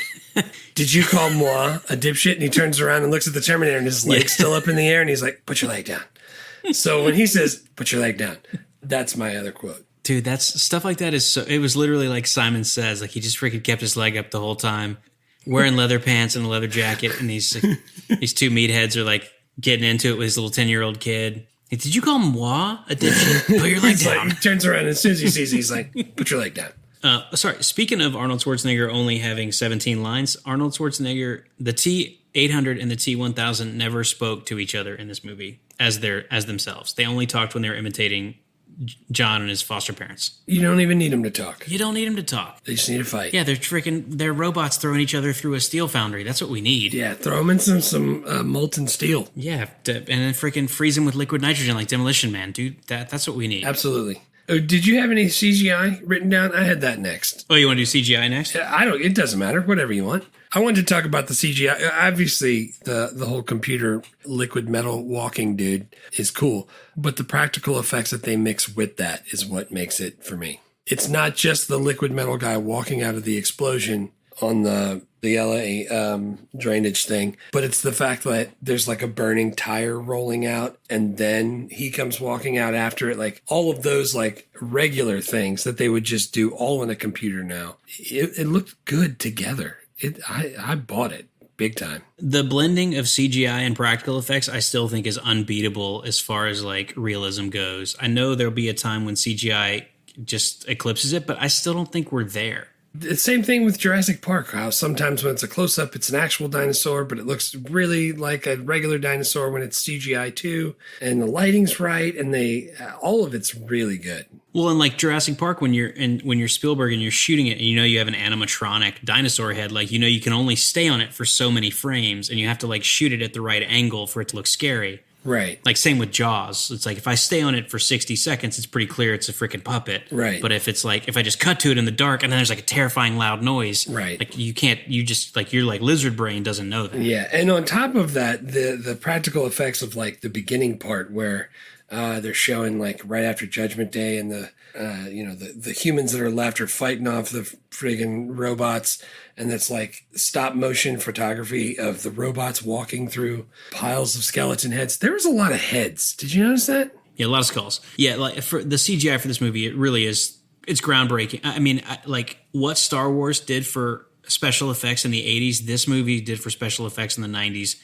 "Did you call moi a dipshit?" And he turns around and looks at the Terminator, and his leg's still up in the air. And he's like, "Put your leg down." So when he says, "Put your leg down," that's my other quote. Dude, that's stuff like that is so, it was literally like Simon Says, like he just freaking kept his leg up the whole time, wearing leather pants and a leather jacket. And these two meatheads are like getting into it with his little 10-year-old kid. Hey, "Did you call moi a dipshit? Put your leg down." Like, he turns around, and as soon as he sees it, he's like, "Put your leg down." Sorry, speaking of Arnold Schwarzenegger only having 17 lines, Arnold Schwarzenegger, the T-800 and the T-1000 never spoke to each other in this movie as themselves. They only talked when they were imitating John and his foster parents. You don't even need him to talk. You don't need them to talk. They just need to fight. Yeah, they're robots throwing each other through a steel foundry. That's what we need. Yeah, throw them in some molten steel. Yeah, and then freaking freeze them with liquid nitrogen like Demolition Man, dude. That's what we need. Absolutely. Oh, did you have any CGI written down? I had that next. Oh, you want to do CGI next? It doesn't matter. Whatever you want. I wanted to talk about the CGI. Obviously, the whole computer liquid metal walking dude is cool, but the practical effects that they mix with that is what makes it for me. It's not just the liquid metal guy walking out of the explosion on the LA drainage thing, but it's the fact that there's like a burning tire rolling out and then he comes walking out after it. Like all of those like regular things that they would just do all in a computer now. It looked good together. I bought it big time. The blending of CGI and practical effects I still think is unbeatable as far as like realism goes. I know there'll be a time when CGI just eclipses it, but I still don't think we're there. The same thing with Jurassic Park, how sometimes when it's a close-up, it's an actual dinosaur, but it looks really like a regular dinosaur when it's CGI too, and the lighting's right, and all of it's really good. Well, in like Jurassic Park, when you're Spielberg and you're shooting it, and you have an animatronic dinosaur head, like you can only stay on it for so many frames, and you have to like shoot it at the right angle for it to look scary. Right. Like same with Jaws. It's like if I stay on it for 60 seconds, it's pretty clear it's a freaking puppet. Right. But if it's like, if I just cut to it in the dark and then there's like a terrifying loud noise. Right. Like your like lizard brain doesn't know that. Yeah. And on top of that, the practical effects of like the beginning part where They're showing like right after Judgment Day, and the humans that are left are fighting off the friggin' robots, and that's like stop motion photography of the robots walking through piles of skeleton heads. There was a lot of heads. Did you notice that? Yeah, a lot of skulls. Yeah, like for the CGI for this movie, it really is. It's groundbreaking. I mean, like what Star Wars did for special effects in the 80s, this movie did for special effects in the 90s,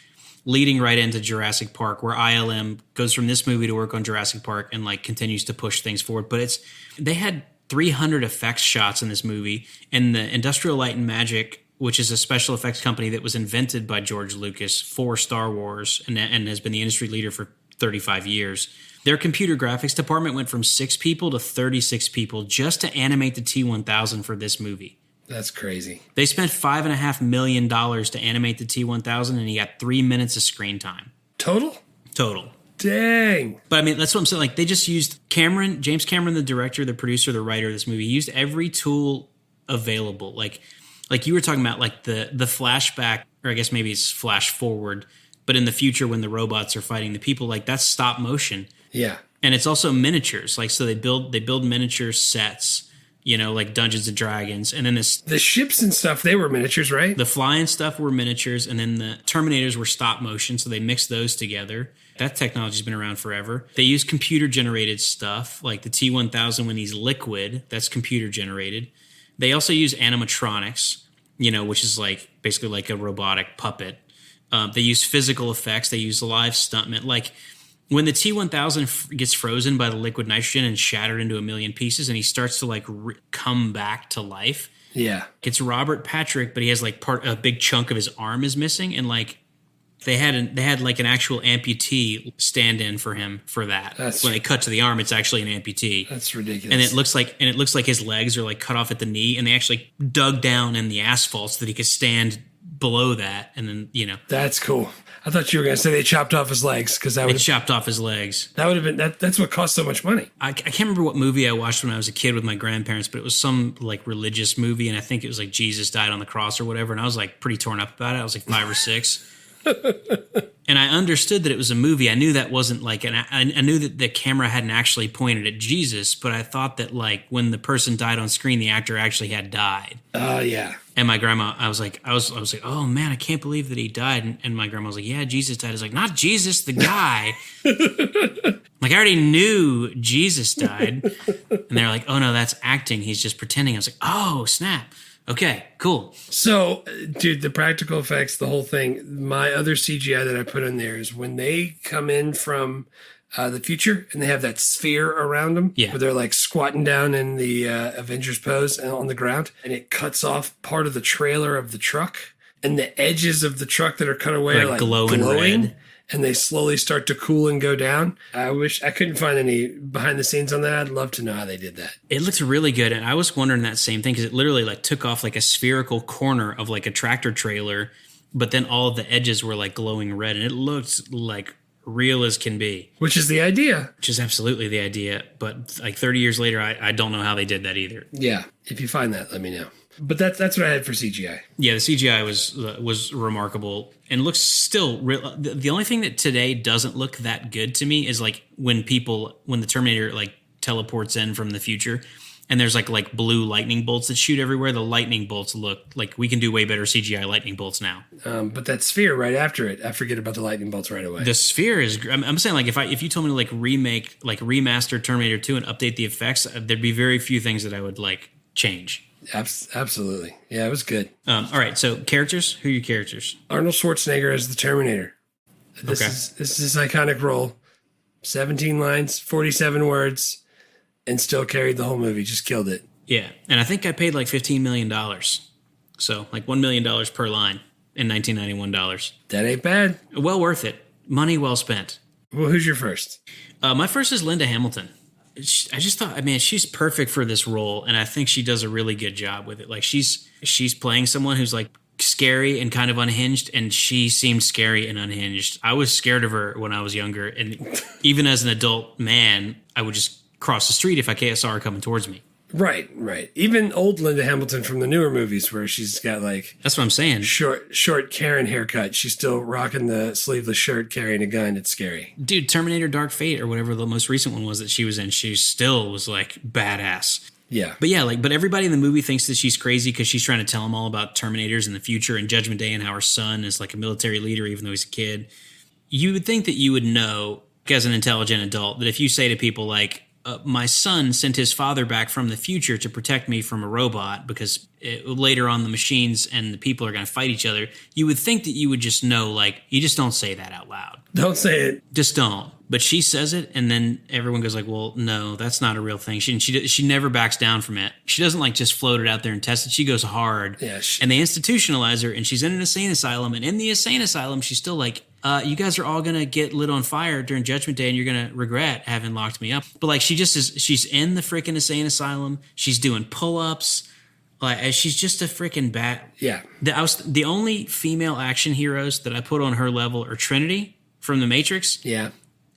leading right into Jurassic Park, where ILM goes from this movie to work on Jurassic Park and like continues to push things forward. But they had 300 effects shots in this movie, and the Industrial Light and Magic, which is a special effects company that was invented by George Lucas for Star Wars and has been the industry leader for 35 years. Their computer graphics department went from 6 people to 36 people just to animate the T-1000 for this movie. That's crazy. They spent $5.5 million to animate the T-1000, and he got 3 minutes of screen time. Total. Dang. But I mean, that's what I'm saying. Like, they just used James Cameron, the director, the producer, the writer of this movie, used every tool available. Like you were talking about, like the flashback, or I guess maybe it's flash forward, but in the future when the robots are fighting the people, like that's stop motion. Yeah. And it's also miniatures. Like, so they build miniature sets, you know, like Dungeons and Dragons. And then the ships and stuff, they were miniatures, right? The flying stuff were miniatures, and then the Terminators were stop motion. So they mixed those together. That technology's been around forever. They use computer generated stuff, like the T-1000 when he's liquid, that's computer generated. They also use animatronics, you know, which is like basically like a robotic puppet. They use physical effects. They use live stuntmen. Like when the T-1000 gets frozen by the liquid nitrogen and shattered into a million pieces, and he starts to like come back to life. Yeah, it's Robert Patrick, but he has like a big chunk of his arm is missing, and like they had like an actual amputee stand in for him for that. When they cut to the arm, it's actually an amputee. That's ridiculous. And it looks like his legs are like cut off at the knee, and they actually dug down in the asphalt so that he could stand below that, and then, you know. That's cool. I thought you were going to say they chopped off his legs, because that would chopped off his legs. That would have been that's what cost so much money. I can't remember what movie I watched when I was a kid with my grandparents, but it was some like religious movie, and I think it was like Jesus died on the cross or whatever, and I was like pretty torn up about it. I was like 5 or 6. And I understood that it was a movie. I knew that wasn't like I knew that the camera hadn't actually pointed at Jesus, but I thought that like when the person died on screen, the actor actually had died. Oh yeah. And my grandma, I was like, oh man, I can't believe that he died. And my grandma was like, yeah, Jesus died. I was like, not Jesus, the guy. Like, I already knew Jesus died. And they're like, oh no, that's acting. He's just pretending. I was like, oh snap. Okay, cool. So, dude, the practical effects, the whole thing, my other CGI that I put in there is when they come in from the future and they have that sphere around them, where they're like squatting down in the Avengers pose on the ground, and it cuts off part of the trailer of the truck, and the edges of the truck that are cut away are like glowing red. And they slowly start to cool and go down. I couldn't find any behind the scenes on that. I'd love to know how they did that. It looks really good. And I was wondering that same thing, because it literally like took off like a spherical corner of like a tractor trailer, but then all of the edges were like glowing red, and it looked like real as can be. Which is the idea. Which is absolutely the idea. But like 30 years later, I don't know how they did that either. Yeah. If you find that, let me know. But that's what I had for CGI. Yeah, the CGI was remarkable and looks still real. The only thing that today doesn't look that good to me is like when the Terminator like teleports in from the future, and there's like blue lightning bolts that shoot everywhere. The lightning bolts look like we can do way better CGI lightning bolts now. But that sphere right after it, I forget about the lightning bolts right away. The sphere is. I'm saying like if you told me to like remaster Terminator 2 and update the effects, there'd be very few things that I would like change. Absolutely. Yeah, it was good. All right, so characters. Who are your characters? Arnold Schwarzenegger as the Terminator. This is his iconic role. 17 lines, 47 words, and still carried the whole movie. Just killed it. Yeah, and I think I paid like $15 million. So like $1 million per line in $1991. That ain't bad. Well worth it. Money well spent. Well, who's your first? My first is Linda Hamilton. I just thought, man, she's perfect for this role, and I think she does a really good job with it. Like she's playing someone who's like scary and kind of unhinged, and she seemed scary and unhinged. I was scared of her when I was younger, and even as an adult man, I would just cross the street if I saw her coming towards me. Right. Even old Linda Hamilton from the newer movies where she's got like That's what I'm saying. short Karen haircut. She's still rocking the sleeveless shirt, carrying a gun. It's scary. Dude, Terminator Dark Fate or whatever the most recent one was that she was in, she still was like badass. Yeah. But yeah, but everybody in the movie thinks that she's crazy because she's trying to tell them all about Terminators in the future and Judgment Day and how her son is like a military leader even though he's a kid. You would think that you would know as an intelligent adult that if you say to people like, my son sent his father back from the future to protect me from a robot because later on the machines and the people are going to fight each other, you would think that you would just know, like, you just don't say that out loud. Don't say it. Just don't. But she says it, and then everyone goes like, well, no, that's not a real thing. She never backs down from it. She doesn't like just float it out there and test it. She goes hard. Yeah, and they institutionalize her, and she's in an insane asylum. And in the insane asylum, she's still like, you guys are all going to get lit on fire during Judgment Day, and you're going to regret having locked me up. But like, she just is, she's in the freaking insane asylum. She's doing pull-ups. Like, she's just a freaking bat. Yeah. The only female action heroes that I put on her level are Trinity from The Matrix. Yeah.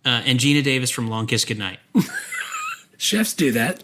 And Gina Davis from Long Kiss Goodnight. Chefs do that.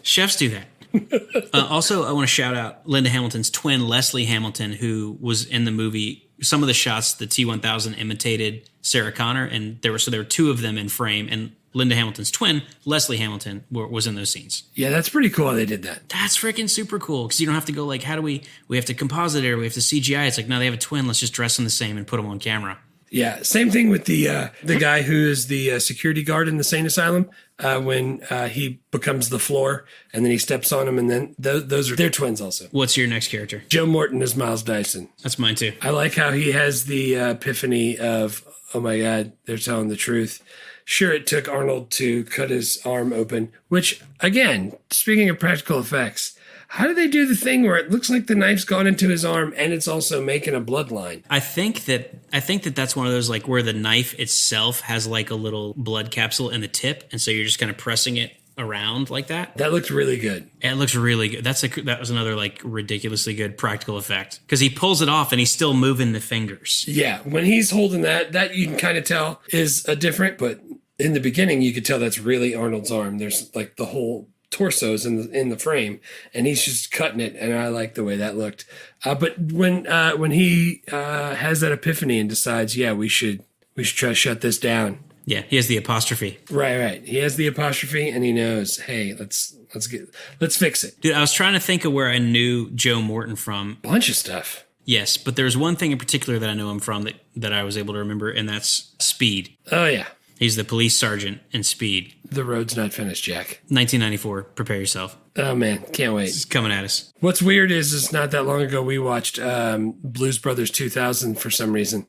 Also, I want to shout out Linda Hamilton's twin, Leslie Hamilton, who was in the movie. Some of the shots, the T-1000 imitated Sarah Connor, and there were two of them in frame, and Linda Hamilton's twin, Leslie Hamilton, was in those scenes. Yeah, that's pretty cool how they did that. That's freaking super cool, because you don't have to go like, how do we have to composite it, or we have to CGI. It's like, no, they have a twin. Let's just dress them the same and put them on camera. Yeah, same thing with the guy who is the security guard in the sane asylum when he becomes the floor and then he steps on him, and then those are their twins also. What's your next character? Joe Morton is Miles Dyson. That's mine too. I like how he has the epiphany of, oh my God, they're telling the truth. Sure, it took Arnold to cut his arm open, which, again, speaking of practical effects, how do they do the thing where it looks like the knife's gone into his arm and it's also making a bloodline? I think that that's one of those like where the knife itself has like a little blood capsule in the tip, and so you're just kind of pressing it around like that. That looked really good. It looks really good. That was another like ridiculously good practical effect because he pulls it off and he's still moving the fingers. Yeah, when he's holding that you can kind of tell is a different, but in the beginning you could tell that's really Arnold's arm. There's like the whole torsos in the frame, and he's just cutting it, and I like the way that looked. But when he has that epiphany and decides, yeah, we should try to shut this down. Yeah, he has the apostrophe. Right. He has the apostrophe, and he knows, hey, let's fix it. Dude, I was trying to think of where I knew Joe Morton from. Bunch of stuff. Yes, but there's one thing in particular that I know him from that I was able to remember, and that's Speed. Oh yeah. He's the police sergeant in Speed. The road's not finished, Jack. 1994. Prepare yourself. Oh, man. Can't wait. It's coming at us. What's weird is it's not that long ago we watched Blues Brothers 2000 for some reason.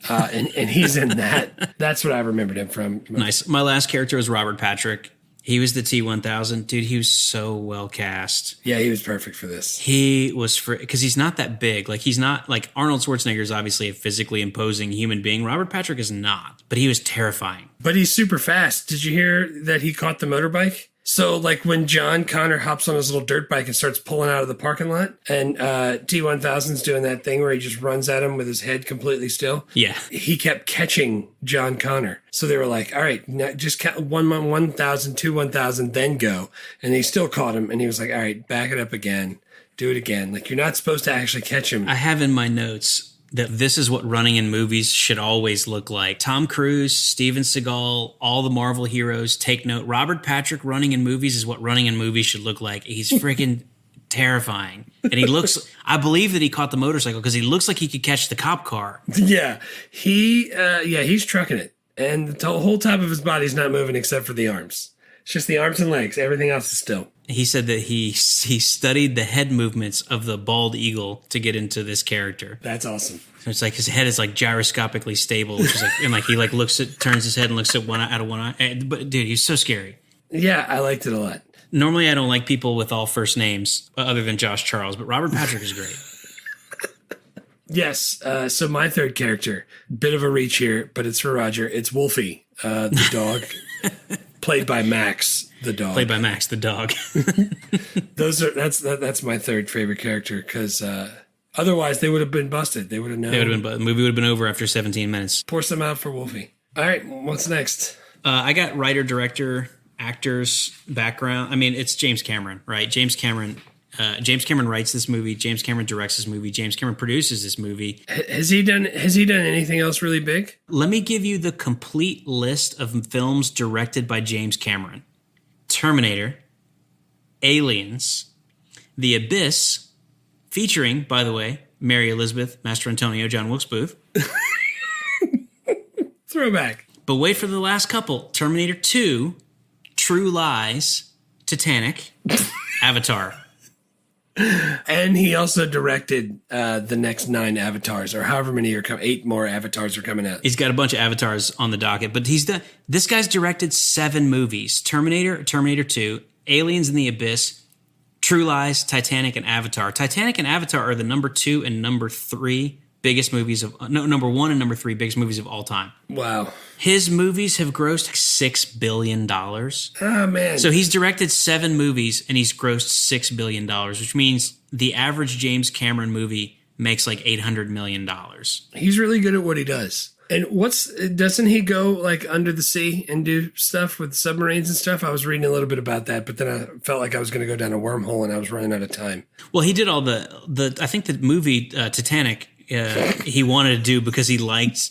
And he's in that. That's what I remembered him from. Nice. My last character was Robert Patrick. He was the T-1000. Dude, he was so well cast. Yeah, he was perfect for this. He was because he's not that big. Like, he's not like Arnold Schwarzenegger is obviously a physically imposing human being. Robert Patrick is not, but he was terrifying. But he's super fast. Did you hear that he caught the motorbike? So, like, when John Connor hops on his little dirt bike and starts pulling out of the parking lot, and T-1000's doing that thing where he just runs at him with his head completely still. Yeah. He kept catching John Connor. So they were like, all right, now just count 1,000, 2,000, then go. And he still caught him, and he was like, all right, back it up again. Do it again. Like, you're not supposed to actually catch him. I have in my notes that this is what running in movies should always look like. Tom Cruise, Steven Seagal, all the Marvel heroes, take note. Robert Patrick running in movies is what running in movies should look like. He's freaking terrifying. And he looks, I believe that he caught the motorcycle because he looks like he could catch the cop car. Yeah. He's trucking it. And the whole top of his body's not moving except for the arms. It's just the arms and legs. Everything else is still. He said that he studied the head movements of the bald eagle to get into this character. That's awesome. So it's like his head is like gyroscopically stable, which is like, and like he like turns his head and looks at one out of one eye. But dude, he's so scary. Yeah, I liked it a lot. Normally, I don't like people with all first names other than Josh Charles, but Robert Patrick is great. Yes. So my third character, bit of a reach here, but it's for Roger. It's Wolfie, the dog, played by Max, the dog. Played by Max, the dog. That's my third favorite character because otherwise they would have been busted. They would have known. The movie would have been over after 17 minutes. Pour some out for Wolfie. All right, what's next? I got writer director actor's background. I mean, it's James Cameron, right? James Cameron writes this movie. James Cameron directs this movie. James Cameron produces this movie. Has he done anything else really big? Let me give you the complete list of films directed by James Cameron: Terminator, Aliens, The Abyss, featuring, by the way, Mary Elizabeth, Master Antonio, John Wilkes Booth. Throwback. But wait for the last couple: Terminator 2, True Lies, Titanic, Avatar. And he also directed the next 9 Avatars, or however many are coming. 8 more Avatars are coming out. He's got a bunch of Avatars on the docket, but this guy's directed 7 movies: Terminator, Terminator 2, Aliens in the Abyss, True Lies, Titanic, and Avatar. Titanic and Avatar are the number 2 and number 3 biggest movies number 1 and number 3 biggest movies of all time. Wow. His movies have grossed $6 billion. Oh, man. So he's directed 7 movies and he's grossed $6 billion, which means the average James Cameron movie makes like $800 million. He's really good at what he does. And doesn't he go like under the sea and do stuff with submarines and stuff? I was reading a little bit about that, but then I felt like I was going to go down a wormhole and I was running out of time. Well, he did all I think the movie Titanic, he wanted to do because he liked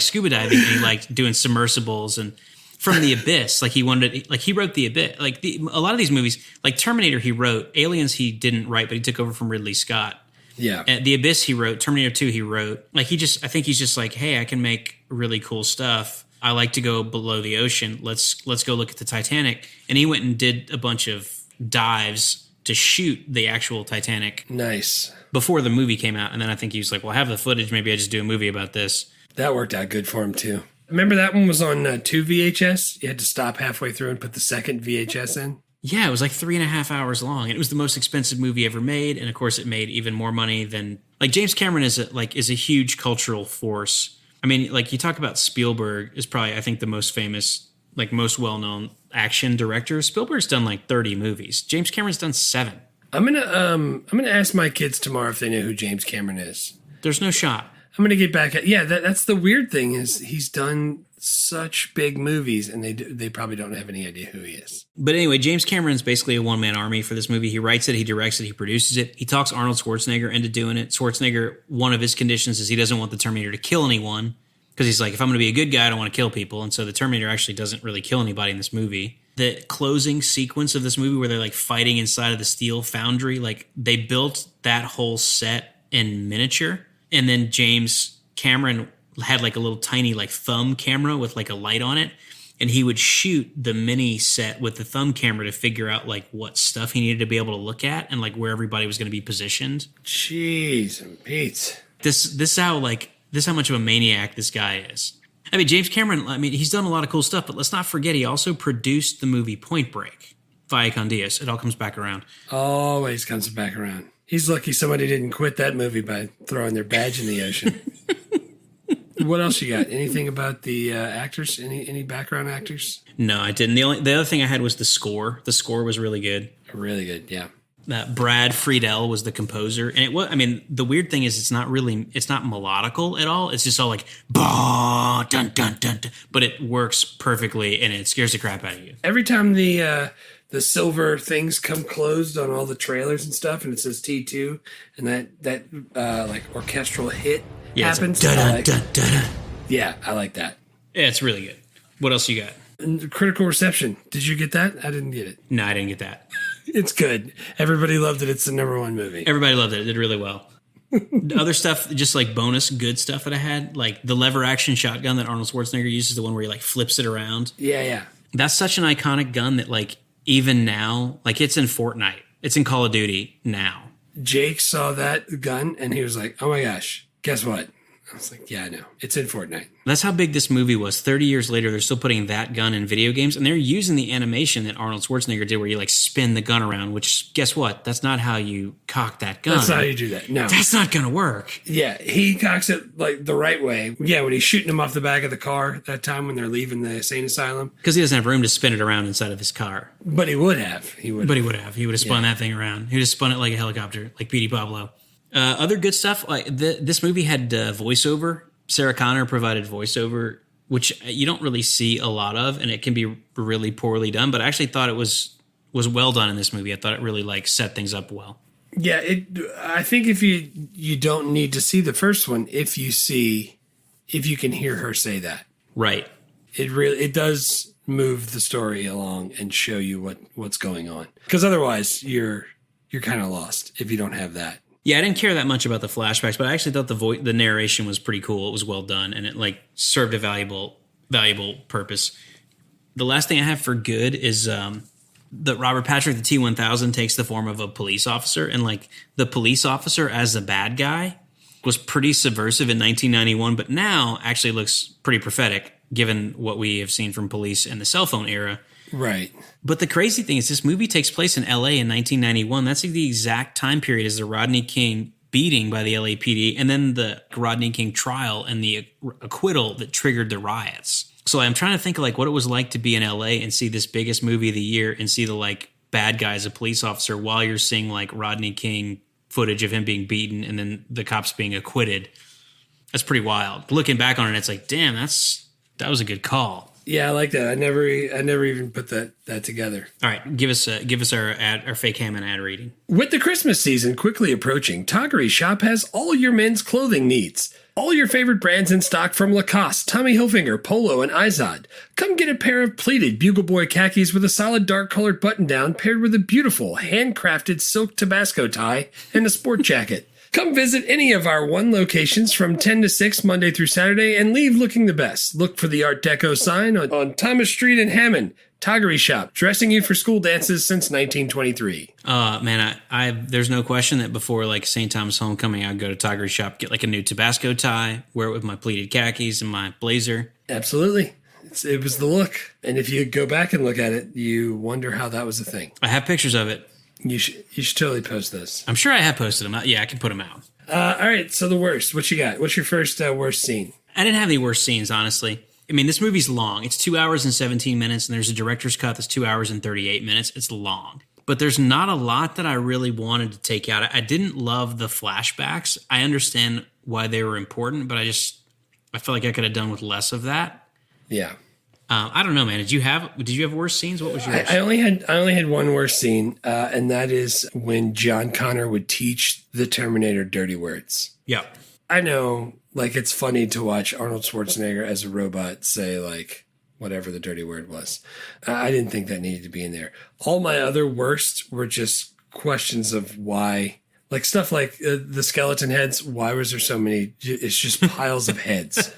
scuba diving and he liked doing submersibles and from the abyss. Like he wrote the abyss. Like a lot of these movies, like Terminator, he wrote. Aliens, he didn't write, but he took over from Ridley Scott. Yeah. The Abyss, he wrote. Terminator 2, he wrote. Like I think he's just like, hey, I can make really cool stuff. I like to go below the ocean. Let's go look at the Titanic. And he went and did a bunch of dives to shoot the actual Titanic. Nice. Before the movie came out. And then I think he was like, well, I have the footage. Maybe I just do a movie about this. That worked out good for him, too. Remember that one was on 2 VHS? You had to stop halfway through and put the second VHS in? Yeah, it was like 3.5 hours long. It was the most expensive movie ever made. And of course, it made even more money than... Like, James Cameron is a huge cultural force. I mean, like, you talk about Spielberg is probably, I think, the most famous, like, most well-known action director. Spielberg's done like 30 movies. James Cameron's done 7. I'm gonna ask my kids tomorrow if they know who James Cameron is. There's no shot. I'm gonna get back at that's the weird thing is he's done such big movies and they probably don't have any idea who he is. But anyway, James Cameron's basically a one-man army for this movie. He writes it, he directs it, he produces it. He talks Arnold Schwarzenegger into doing it. Schwarzenegger, one of his conditions is he doesn't want the Terminator to kill anyone because he's like, if I'm going to be a good guy, I don't want to kill people. And so the Terminator actually doesn't really kill anybody in this movie. The closing sequence of this movie where they're like fighting inside of the steel foundry, like they built that whole set in miniature. And then James Cameron had like a little tiny like thumb camera with like a light on it. And he would shoot the mini set with the thumb camera to figure out like what stuff he needed to be able to look at and like where everybody was going to be positioned. Jeez and Pete. This is how much of a maniac this guy is. I mean, James Cameron, he's done a lot of cool stuff, but let's not forget he also produced the movie Point Break. Via con Dios. It all comes back around. Always comes back around. He's lucky somebody didn't quit that movie by throwing their badge in the ocean. What else you got? Anything about the actors? Any background actors? No, I didn't. The other thing I had was the score. The score was really good. Really good, yeah. Brad Friedel was the composer, and it was. I mean, the weird thing is it's not melodical at all. It's just all like bah, dun dun dun dun, but it works perfectly, and it scares the crap out of you. Every time the silver things come closed on all the trailers and stuff, and it says T2, and that like orchestral hit happens. Yeah, I like that. Yeah, it's really good. What else you got? And critical reception. Did you get that? I didn't get it. No, I didn't get that. It's good. Everybody loved it. It's the #1 movie. Everybody loved it. It did really well. Other stuff, just like bonus good stuff that I had, like the lever action shotgun that Arnold Schwarzenegger uses, the one where he like flips it around. Yeah. That's such an iconic gun that like even now, like it's in Fortnite. It's in Call of Duty now. Jake saw that gun and he was like, oh my gosh, guess what? I was like, yeah, I know. It's in Fortnite. That's how big this movie was. 30 years later, they're still putting that gun in video games, and they're using the animation that Arnold Schwarzenegger did where you like spin the gun around, which guess what? That's not how you cock that gun. That's not how you do that. No. That's not going to work. Yeah, he cocks it like the right way. Yeah, when he's shooting him off the back of the car that time when they're leaving the insane asylum. Because he doesn't have room to spin it around inside of his car. But he would have. He would have spun that thing around. He would have spun it like a helicopter, like Petey Pablo. Other good stuff, like this movie had voiceover. Sarah Connor provided voiceover which you don't really see a lot of, and it can be really poorly done. But I actually thought it was well done in this movie. I thought it really like set things up well. Yeah, I think if you don't need to see the first one if you can hear her say that. Right. It does move the story along and show you what's going on. Because otherwise you're kind of lost if you don't have that. Yeah, I didn't care that much about the flashbacks, but I actually thought the narration was pretty cool. It was well done, and it like served a valuable purpose. The last thing I have for good is that Robert Patrick, the T-1000, takes the form of a police officer, and like the police officer as the bad guy was pretty subversive in 1991, but now actually looks pretty prophetic given what we have seen from police in the cell phone era. Right. But the crazy thing is this movie takes place in LA in 1991. That's like the exact time period as the Rodney King beating by the LAPD and then the Rodney King trial and the acquittal that triggered the riots. So I'm trying to think of like what it was like to be in LA and see this biggest movie of the year and see the like bad guy as a police officer while you're seeing like Rodney King footage of him being beaten and then the cops being acquitted. That's pretty wild. Looking back on it, it's like, damn, that was a good call. Yeah, I like that. I never even put that together. All right, give us our fake Hammond ad reading. With the Christmas season quickly approaching, Toggery Shop has all your men's clothing needs. All your favorite brands in stock from Lacoste, Tommy Hilfiger, Polo, and Izod. Come get a pair of pleated Bugle Boy khakis with a solid dark-colored button-down paired with a beautiful handcrafted silk Tabasco tie and a sport jacket. Come visit any of our one locations from 10 to 6 Monday through Saturday and leave looking the best. Look for the Art Deco sign on Thomas Street in Hammond. Toggery Shop, dressing you for school dances since 1923. Man, I there's no question that before like St. Thomas Homecoming, I'd go to Toggery Shop, get like a new Tabasco tie, wear it with my pleated khakis and my blazer. Absolutely. It was the look. And if you go back and look at it, you wonder how that was a thing. I have pictures of it. You should totally post those. I'm sure I have posted them. Yeah, I can put them out. All right, so the worst. What you got? What's your first worst scene? I didn't have any worst scenes, honestly. I mean, this movie's long. It's 2 hours and 17 minutes, and there's a director's cut that's 2 hours and 38 minutes. It's long. But there's not a lot that I really wanted to take out. I didn't love the flashbacks. I understand why they were important, but I feel like I could have done with less of that. Yeah. I don't know, man. Did you have worse scenes? What was yours? I only had one worse scene, and that is when John Connor would teach the Terminator dirty words. Yeah. I know, like, it's funny to watch Arnold Schwarzenegger as a robot say, like, whatever the dirty word was. I didn't think that needed to be in there. All my other worst were just questions of why. Like, stuff like the skeleton heads. Why was there so many? It's just piles of heads.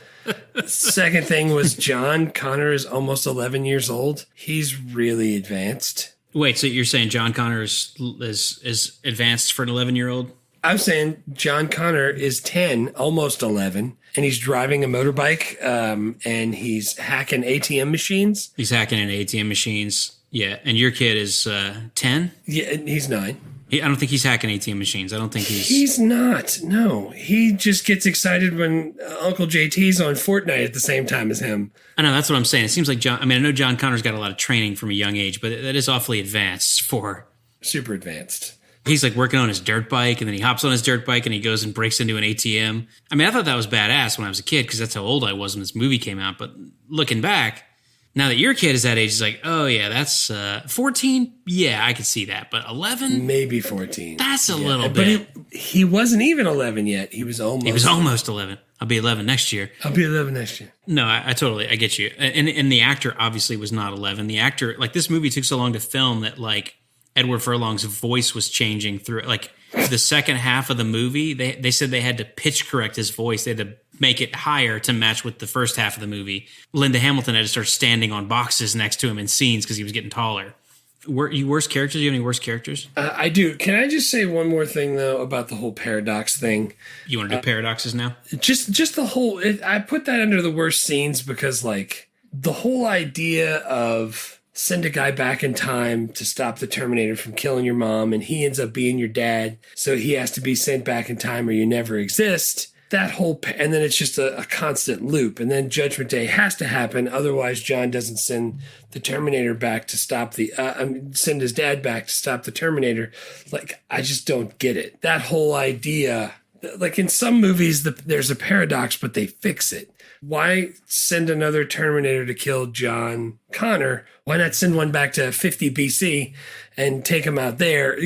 Second thing was John Connor is almost 11 years old. He's really advanced. Wait, so you're saying John Connor is advanced for an 11-year-old? I'm saying John Connor is 10, almost 11, and he's driving a motorbike, and he's hacking ATM machines. He's hacking into ATM machines. Yeah, and your kid is 10? Yeah, he's 9. I don't think he's hacking ATM machines. I don't think he's... He's not. No. He just gets excited when Uncle JT's on Fortnite at the same time as him. I know, that's what I'm saying. It seems like I know John Connor's got a lot of training from a young age, but that is awfully advanced for... Super advanced. He's like working on his dirt bike, and then he hops on his dirt bike and he goes and breaks into an ATM. I mean, I thought that was badass when I was a kid because that's how old I was when this movie came out. But looking back, now that your kid is that age, it's like, oh yeah, that's 14. Yeah, I could see that. But 11? Maybe 14. That's a little bit. But he wasn't even 11 yet. He was almost 11. I'll be 11 next year. I'll be 11 next year. No, I totally, I get you. And the actor obviously was not 11. The actor, like this movie took so long to film that like Edward Furlong's voice was changing through like the second half of the movie. They said they had to pitch correct his voice. They had to make it higher to match with the first half of the movie. Linda Hamilton had to start standing on boxes next to him in scenes because he was getting taller. Worst characters? Do you have any worst characters? I do. Can I just say one more thing though about the whole paradox thing? You want to do paradoxes now? Just the whole. I put that under the worst scenes because like the whole idea of send a guy back in time to stop the Terminator from killing your mom, and he ends up being your dad, so he has to be sent back in time or you never exist. That whole, and then it's just a constant loop, and then Judgment Day has to happen, otherwise John doesn't send the Terminator back to stop send his dad back to stop the Terminator. Like, I just don't get it. That whole idea Like in some movies, there's a paradox, but they fix it. Why send another Terminator to kill John Connor? Why not send one back to 50 BC and take him out there?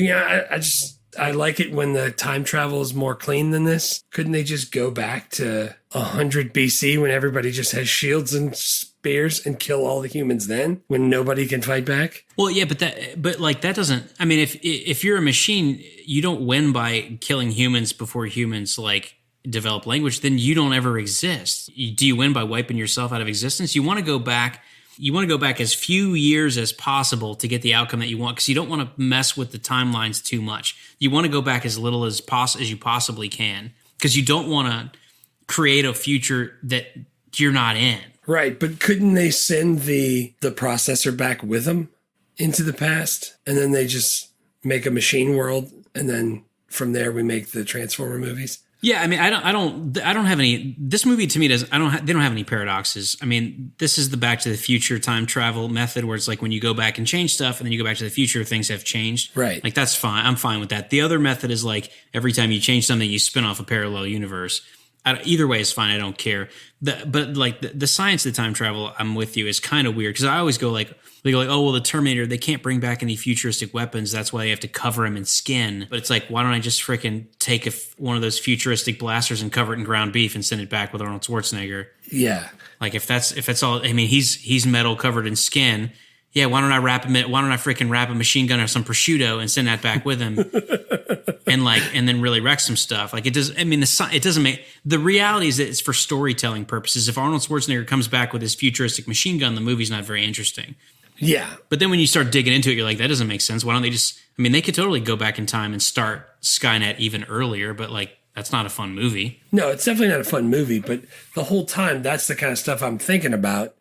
I like it when the time travel is more clean than this. Couldn't they just go back to 100 BC when everybody just has shields and spears and kill all the humans then, when nobody can fight back? Well, yeah, but that doesn't. I mean, if you're a machine, you don't win by killing humans before humans like develop language. Then you don't ever exist. Do you win by wiping yourself out of existence? You want to go back. You want to go back as few years as possible to get the outcome that you want, because you don't want to mess with the timelines too much. You want to go back as little as you possibly can, because you don't want to create a future that you're not in. Right, but couldn't they send the processor back with them into the past, and then they just make a machine world, and then from there we make the Transformer movies? Yeah, I mean, I don't have any. This movie to me they don't have any paradoxes. I mean, this is the Back to the Future time travel method, where it's like when you go back and change stuff, and then you go back to the future, things have changed. Right. Like that's fine. I'm fine with that. The other method is like every time you change something, you spin off a parallel universe. Either way is fine. I don't care. But like the science of the time travel, I'm with you, is kind of weird, because I always go like, oh, well, the Terminator, they can't bring back any futuristic weapons. That's why they have to cover him in skin. But it's like, why don't I just freaking take one of those futuristic blasters and cover it in ground beef and send it back with Arnold Schwarzenegger? Yeah. Like if that's all, I mean, he's metal covered in skin. Yeah, why don't I freaking wrap a machine gun or some prosciutto and send that back with him, and then really wreck some stuff? Like it does. I mean, it doesn't make, the reality is that it's for storytelling purposes. If Arnold Schwarzenegger comes back with his futuristic machine gun, the movie's not very interesting. Yeah. But then when you start digging into it, you're like, that doesn't make sense. Why don't they just? I mean, they could totally go back in time and start Skynet even earlier, but like that's not a fun movie. No, it's definitely not a fun movie. But the whole time, that's the kind of stuff I'm thinking about.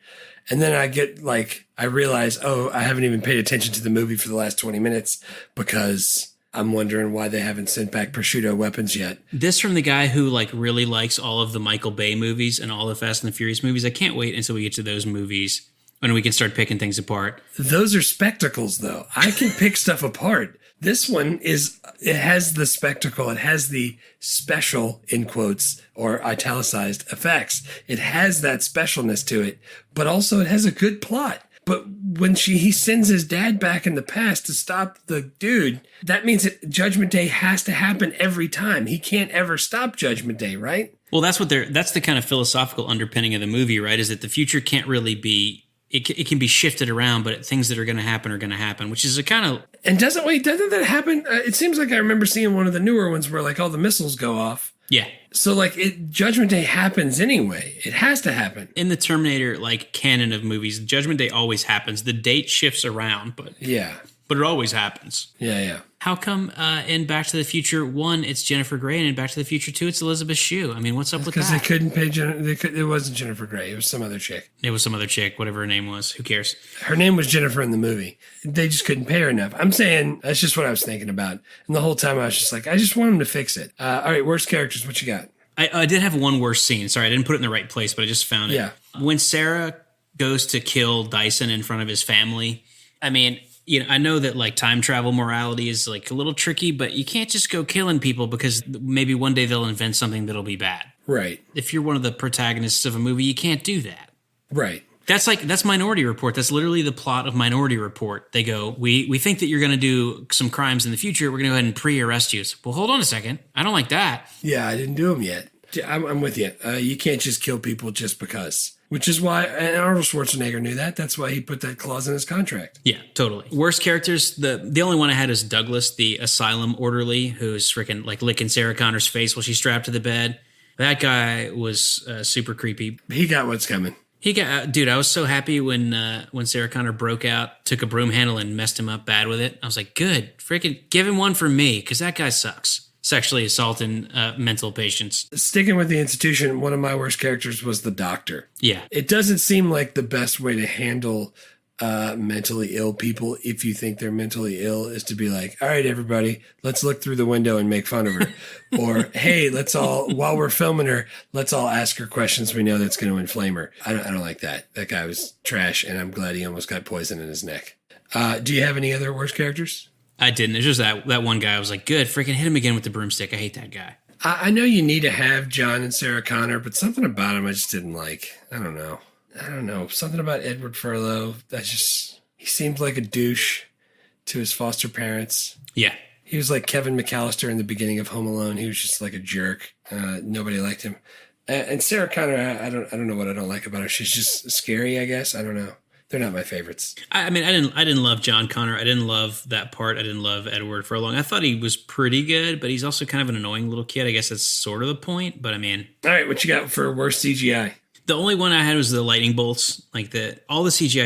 And then I realize, I haven't even paid attention to the movie for the last 20 minutes because I'm wondering why they haven't sent back prosciutto weapons yet. This from the guy who like really likes all of the Michael Bay movies and all the Fast and the Furious movies. I can't wait until we get to those movies when we can start picking things apart. Those are spectacles, though. I can pick stuff apart. This one it has the spectacle. It has the special, in quotes, or italicized effects. It has that specialness to it, but also it has a good plot. But when he sends his dad back in the past to stop the dude, that means that Judgment Day has to happen every time. He can't ever stop Judgment Day, right? Well, that's the kind of philosophical underpinning of the movie, right? Is that the future can't really be, it can be shifted around, but things that are going to happen, which is a kind of... And doesn't that happen? It seems like I remember seeing one of the newer ones where like all the missiles go off. Yeah. So like Judgment Day happens anyway. It has to happen. In the Terminator like canon of movies, Judgment Day always happens. The date shifts around, but it always happens. Yeah. How come in Back to the Future 1 it's Jennifer Grey, and in Back to the Future 2 it's Elizabeth Shue? I mean, what's up with that? Because they couldn't pay it wasn't Jennifer Grey. It was some other chick. It was some other chick, whatever her name was. Who cares? Her name was Jennifer in the movie. They just couldn't pay her enough. I'm saying that's just what I was thinking about. And the whole time I was just like, I just want them to fix it. All right, worst characters. What you got? I did have one worst scene. Sorry, I didn't put it in the right place, but I just found it. Yeah. When Sarah goes to kill Dyson in front of his family, I mean... I know that like time travel morality is like a little tricky, but you can't just go killing people because maybe one day they'll invent something that'll be bad. Right. If you're one of the protagonists of a movie, you can't do that. Right. That's Minority Report. That's literally the plot of Minority Report. They go, we think that you're going to do some crimes in the future. We're going to go ahead and pre-arrest you. So, well, hold on a second. I don't like that. Yeah, I didn't do them yet. I'm with you. You can't just kill people just because. Which is why, and Arnold Schwarzenegger knew that. That's why he put that clause in his contract. Yeah, totally. Worst characters, the only one I had is Douglas, the asylum orderly, who's freaking like licking Sarah Connor's face while she's strapped to the bed. That guy was super creepy. He got what's coming. Dude, I was so happy when Sarah Connor broke out, took a broom handle and messed him up bad with it. I was like, good, freaking give him one for me, because that guy sucks. Sexually assaulting mental patients. Sticking with the institution, one of my worst characters was the doctor. Yeah. It doesn't seem like the best way to handle mentally ill people, if you think they're mentally ill, is to be like, all right, everybody, let's look through the window and make fun of her. Or, hey, while we're filming her, let's all ask her questions we know that's going to inflame her. I don't like that. That guy was trash, and I'm glad he almost got poison in his neck. Do you have any other worst characters? I didn't. It's just that one guy. I was like, good, freaking hit him again with the broomstick. I hate that guy. I know you need to have John and Sarah Connor, but something about him I just didn't like. I don't know. Something about Edward Furlow, he seemed like a douche to his foster parents. Yeah. He was like Kevin McAllister in the beginning of Home Alone. He was just like a jerk. Nobody liked him. And Sarah Connor, I don't know what I don't like about her. She's just scary, I guess. I don't know. They're not my favorites. I didn't love John Connor. I didn't love that part. I didn't love Edward Furlong. I thought he was pretty good, but he's also kind of an annoying little kid. I guess that's sort of the point. But I mean, all right, what you got for worst CGI? The only one I had was the lightning bolts. Like all the CGI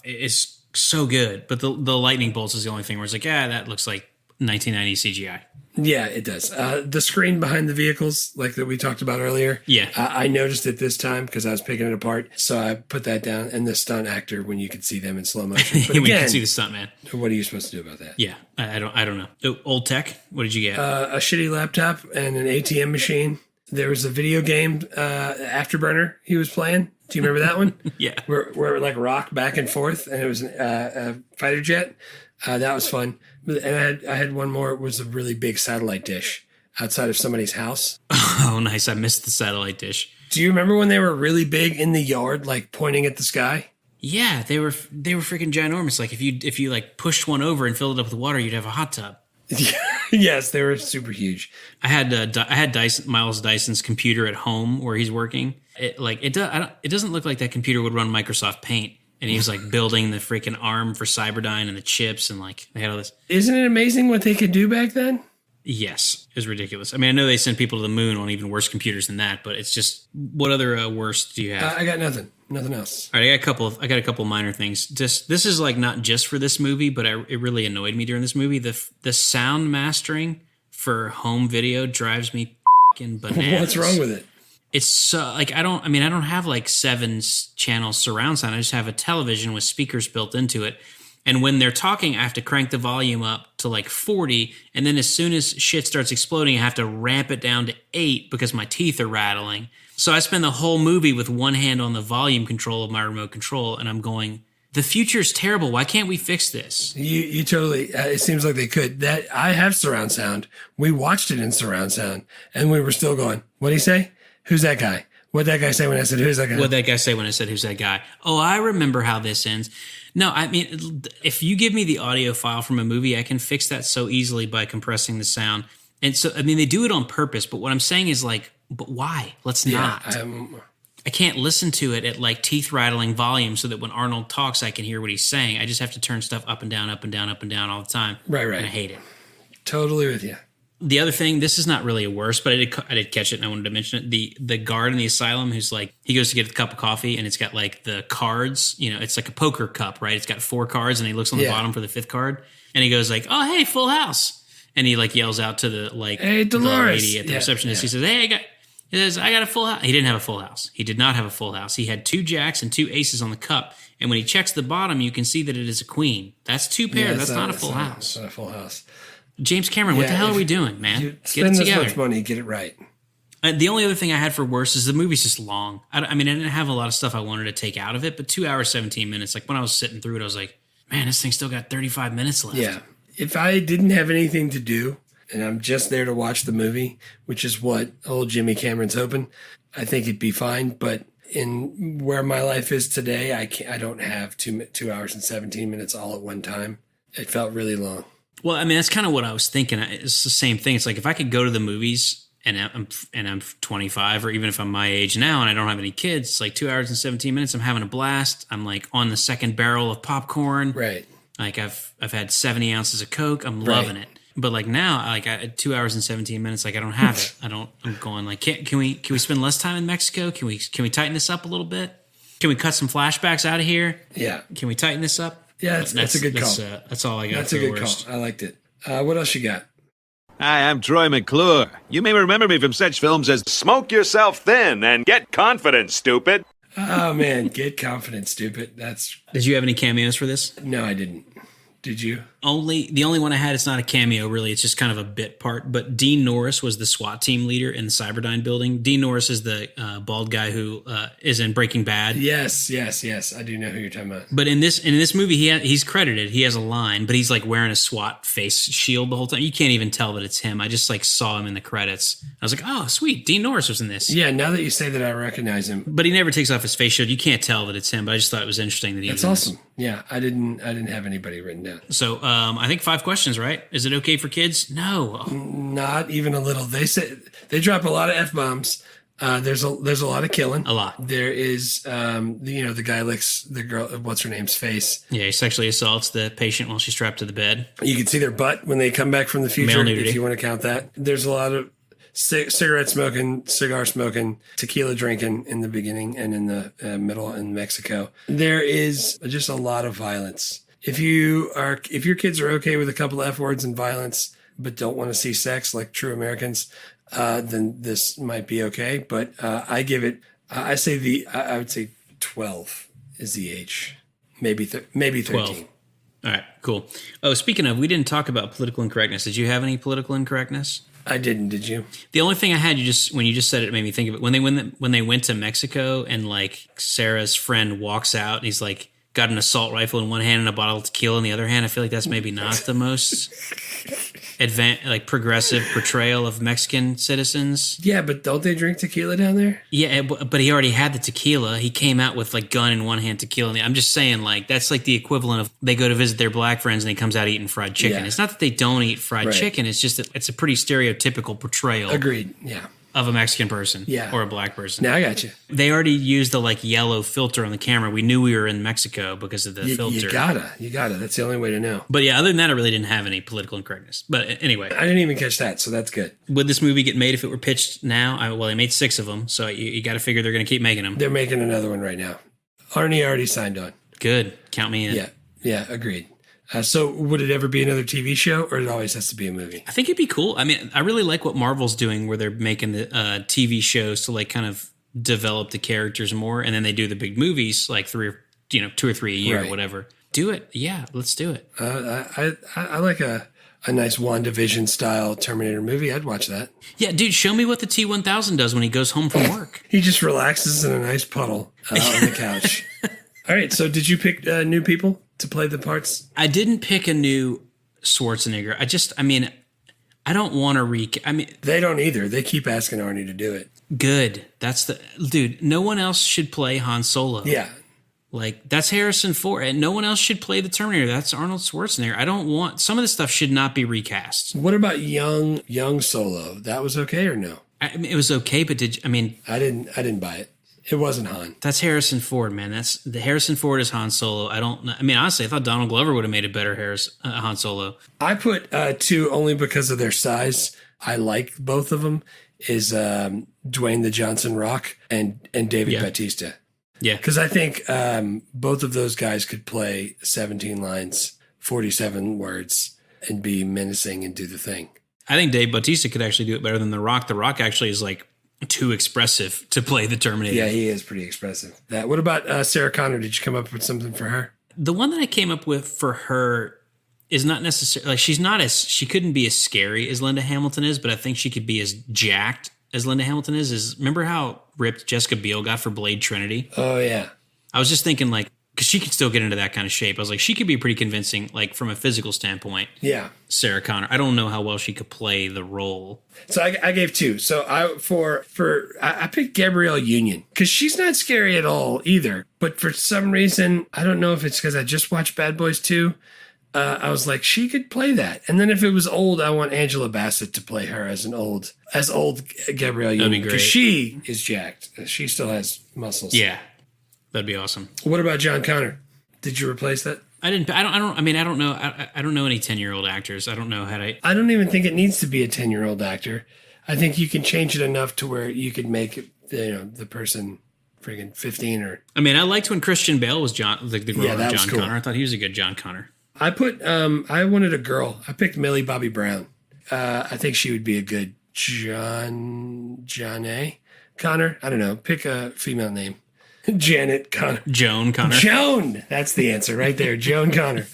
is so good, but the lightning bolts is the only thing where it's like, that looks like 1990 CGI. Yeah, it does. The screen behind the vehicles, like that we talked about earlier. Yeah. I noticed it this time because I was picking it apart. So I put that down. And the stunt actor, when you could see them in slow motion. But when you again, can see the stunt man. What are you supposed to do about that? Yeah, I don't know. Old tech. What did you get? A shitty laptop and an ATM machine. There was a video game, Afterburner, he was playing. Do you remember that one? Yeah. Where it like rocked back and forth, and it was a fighter jet. That was fun. And I had one more. It was a really big satellite dish outside of somebody's house. Oh, nice. I missed the satellite dish. Do you remember when they were really big in the yard, like pointing at the sky? Yeah, they were freaking ginormous. Like if you like pushed one over and filled it up with water, you'd have a hot tub. Yes, they were super huge. I had Miles Dyson's computer at home where he's working. It doesn't look like that computer would run Microsoft Paint. And he was like building the freaking arm for Cyberdyne and the chips and like they had all this. Isn't it amazing what they could do back then? Yes, it was ridiculous. I mean, I know they sent people to the moon on even worse computers than that, but it's just what other worst do you have? I got nothing else. All right, I got a couple minor things. This is like not just for this movie, but it really annoyed me during this movie. The sound mastering for home video drives me fucking bananas. What's wrong with it? It's so like I don't have like 7-channel surround sound. I just have a television with speakers built into it. And when they're talking, I have to crank the volume up to like 40. And then as soon as shit starts exploding, I have to ramp it down to 8 because my teeth are rattling. So I spend the whole movie with one hand on the volume control of my remote control. And I'm going, the future's terrible. Why can't we fix this? You totally, it seems like they could. That I have surround sound. We watched it in surround sound. And we were still going, what'd he say? Who's that guy? What'd that guy say when I said, who's that guy? What'd that guy say when I said, who's that guy? Oh, I remember how this ends. No, I mean, if you give me the audio file from a movie, I can fix that so easily by compressing the sound. And so, I mean, they do it on purpose, but what I'm saying is like, but why? Let's not. I can't listen to it at like teeth rattling volume so that when Arnold talks, I can hear what he's saying. I just have to turn stuff up and down, up and down, up and down all the time. Right. And I hate it. Totally with you. The other thing, this is not really a worst, but I did catch it and I wanted to mention it. The guard in the asylum who's like, he goes to get a cup of coffee and it's got like the cards, it's like a poker cup, right? It's got 4 cards and he looks on the bottom for the 5th card and he goes like, oh, hey, full house. And he like yells out to the like, hey, Dolores. The lady at the receptionist. He says, hey, I got a full house. He didn't have a full house. He did not have a full house. He had 2 jacks and 2 aces on the cup. And when he checks the bottom, you can see that it is a queen. That's 2 pairs. That's not a full house. It's not a full house. James Cameron, what the hell are we doing, man? You get spend it together. this much money, get it right. The only other thing I had for worse is the movie's just long. I mean, I didn't have a lot of stuff I wanted to take out of it, but 2 hours, 17 minutes. Like when I was sitting through it, I was like, man, this thing still got 35 minutes left. Yeah. If I didn't have anything to do and I'm just there to watch the movie, which is what old Jimmy Cameron's hoping, I think it'd be fine. But in where my life is today, I don't have 2 hours and 17 minutes all at one time. It felt really long. Well, I mean, that's kind of what I was thinking. It's the same thing. It's like if I could go to the movies and I'm 25, or even if I'm my age now and I don't have any kids, it's like 2 hours and 17 minutes. I'm having a blast. I'm like on the second barrel of popcorn. Right. Like I've had 70 ounces of Coke. I'm loving it. But like now, like 2 hours and 17 minutes, like I don't have it. I'm going like, can we spend less time in Mexico? Can we tighten this up a little bit? Can we cut some flashbacks out of here? Yeah. Can we tighten this up? Yeah, that's a good call. That's all I got. That's a good call. I liked it. What else you got? Hi, I'm Troy McClure. You may remember me from such films as Smoke Yourself Thin and Get Confident, Stupid. Oh, man. Get Confident, Stupid. Did you have any cameos for this? No, I didn't. Did you? The only one I had, it's not a cameo really, it's just kind of a bit part, but Dean Norris was the SWAT team leader in the Cyberdyne building. Dean Norris is the bald guy who is in Breaking Bad. Yes. I do know who you're talking about. But in this movie, he's credited. He has a line, but he's like wearing a SWAT face shield the whole time. You can't even tell that it's him. I just like saw him in the credits. I was like, oh, sweet, Dean Norris was in this. Yeah, now that you say that, I recognize him. But he never takes off his face shield. You can't tell that it's him. But I just thought it was interesting that he. That's awesome. Yeah, I didn't have anybody written down. So I think 5 questions, right? Is it okay for kids? No, not even a little. They say they drop a lot of F-bombs. There's a lot of killing. A lot. There is, the guy licks the girl, what's her name's face. Yeah, he sexually assaults the patient while she's strapped to the bed. You can see their butt when they come back from the future, Male nudity. if you want to count that. There's a lot of cigarette smoking, cigar smoking, tequila drinking in the beginning and in the middle in Mexico. There is just a lot of violence. If your kids are okay with a couple of F words and violence, but don't want to see sex like true Americans, then this might be okay. But I would say 12 is the age, maybe 13. 12. All right, cool. Oh, speaking of, we didn't talk about political incorrectness. Did you have any political incorrectness? I didn't. Did you? The only thing I had, when you just said it, it made me think of it. When they went to Mexico and like Sarah's friend walks out and he's like got an assault rifle in one hand and a bottle of tequila in the other hand. I feel like that's maybe not the most progressive portrayal of Mexican citizens. Yeah, but don't they drink tequila down there? Yeah, but he already had the tequila. He came out with like gun in one hand, tequila in the. I'm just saying, like that's like the equivalent of they go to visit their black friends and he comes out eating fried chicken. Yeah. It's not that they don't eat fried chicken. It's just that it's a pretty stereotypical portrayal. Agreed. Yeah. Of a Mexican person, yeah, or a black person. Now I got you. They already used the like yellow filter on the camera. We knew we were in Mexico because of the filter. You gotta. That's the only way to know. But yeah, other than that, I really didn't have any political incorrectness. But anyway, I didn't even catch that, so that's good. Would this movie get made if it were pitched now? They made 6 of them, so you got to figure they're going to keep making them. They're making another one right now. Arnie already signed on. Good, count me in. Yeah, agreed. So would it ever be another TV show, or it always has to be a movie? I think it'd be cool. I mean, I really like what Marvel's doing, where they're making the TV shows to like kind of develop the characters more, and then they do the big movies, like 2 or 3 a year or whatever. Do it, yeah, let's do it. I like a nice WandaVision style Terminator movie. I'd watch that. Yeah, dude, show me what the T-1000 does when he goes home from work. He just relaxes in a nice puddle on the couch. All right, so did you pick new people to play the parts? I didn't pick a new Schwarzenegger. I don't want to they don't either. They keep asking Arnie to do it. Good. Dude, no one else should play Han Solo. Yeah. Like, that's Harrison Ford, and no one else should play the Terminator. That's Arnold Schwarzenegger. Some of this stuff should not be recast. What about young Solo? That was okay or no? It was okay, but I didn't buy it. It wasn't Han. That's Harrison Ford, man. The Harrison Ford is Han Solo. Honestly, I thought Donald Glover would have made a better Han Solo. I put 2 only because of their size. I like both of them. Is Dwayne the Johnson Rock and David Bautista. Yeah, because I think both of those guys could play 17 lines, 47 words, and be menacing and do the thing. I think Dave Bautista could actually do it better than The Rock. The Rock actually is like too expressive to play the Terminator. Yeah, he is pretty expressive. What about Sarah Connor? Did you come up with something for her? The one that I came up with for her is not necessarily like she couldn't be as scary as Linda Hamilton is, but I think she could be as jacked as Linda Hamilton is. Remember how ripped Jessica Biel got for Blade Trinity? Oh yeah. I was just thinking like, because she could still get into that kind of shape. I was like, she could be pretty convincing, like from a physical standpoint. Yeah. Sarah Connor. I don't know how well she could play the role. So I gave 2. So I picked Gabrielle Union because she's not scary at all either. But for some reason, I don't know if it's because I just watched Bad Boys 2. I was like, she could play that. And then if it was old, I want Angela Bassett to play her as old Gabrielle Union. That'd be great. Because she is jacked. She still has muscles. Yeah. That'd be awesome. What about John Connor? Did you replace that? I don't know. I don't know any 10-year-old actors. I don't know how to. I don't even think it needs to be a 10-year-old actor. I think you can change it enough to where you could make it, the person friggin' 15 or. I liked when Christian Bale was the grown-up John cool. Connor. I thought he was a good John Connor. I wanted a girl. I picked Millie Bobby Brown. I think she would be a good John A. Connor. I don't know. Pick a female name. Janet Connor. Joan Connor. Joan! That's the answer right there. Joan Connor.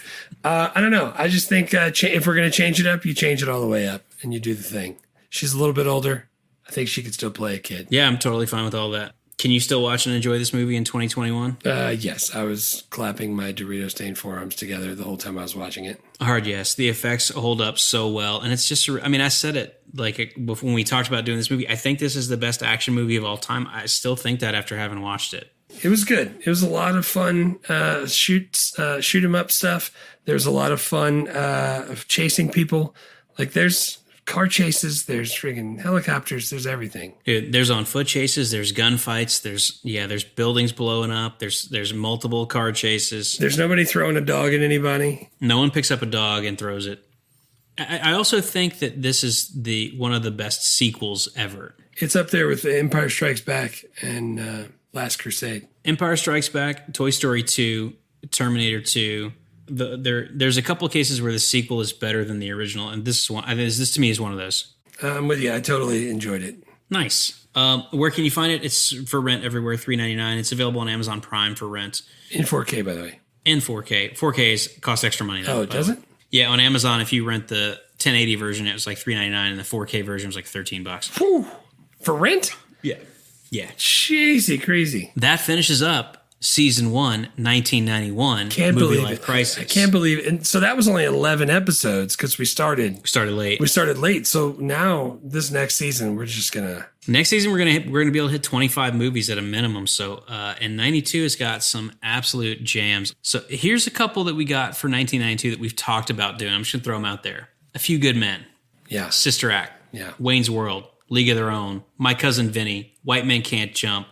I don't know. I just think if we're going to change it up, you change it all the way up and you do the thing. She's a little bit older. I think she could still play a kid. Yeah, I'm totally fine with all that. Can you still watch and enjoy this movie in 2021? Yes. I was clapping my Dorito-stained forearms together the whole time I was watching it. Hard yes. The effects hold up so well. And it's just, I mean, I said it like when we talked about doing this movie. I think this is the best action movie of all time. I still think that after having watched it. It was good. It was a lot of fun shoot 'em up stuff. There's a lot of fun of chasing people. Like there's car chases, there's friggin' helicopters, there's everything. Dude, there's on foot chases, there's gunfights, there's buildings blowing up, there's multiple car chases. There's nobody throwing a dog at anybody. No one picks up a dog and throws it. I also think that this is one of the best sequels ever. It's up there with The Empire Strikes Back and Last Crusade. Empire Strikes Back, Toy Story 2, Terminator 2. There's a couple of cases where the sequel is better than the original, and this to me is one of those. I'm with you. I totally enjoyed it. Nice. Where can you find it? It's for rent everywhere, $3.99. It's available on Amazon Prime for rent. In 4K, by the way. In 4K. 4K costs extra money, though. Oh, it doesn't? Yeah, on Amazon, if you rent the 1080 version, it was like $3.99, and the 4K version was like $13. Whew. For rent? Yeah. Yeah. Jeezy, crazy. That finishes up Season 1, 1991, Can't Movie believe Life it. Crisis. I can't believe it. And so that was only 11 episodes because we started late. We started late. So now this next season, we're just going to... Next season, we're gonna be able to hit 25 movies at a minimum. So, and 92 has got some absolute jams. So here's a couple that we got for 1992 that we've talked about doing. I'm just gonna throw them out there. A Few Good Men. Yeah. Sister Act. Yeah. Wayne's World. League of Their Own. My Cousin Vinny. White Men Can't Jump.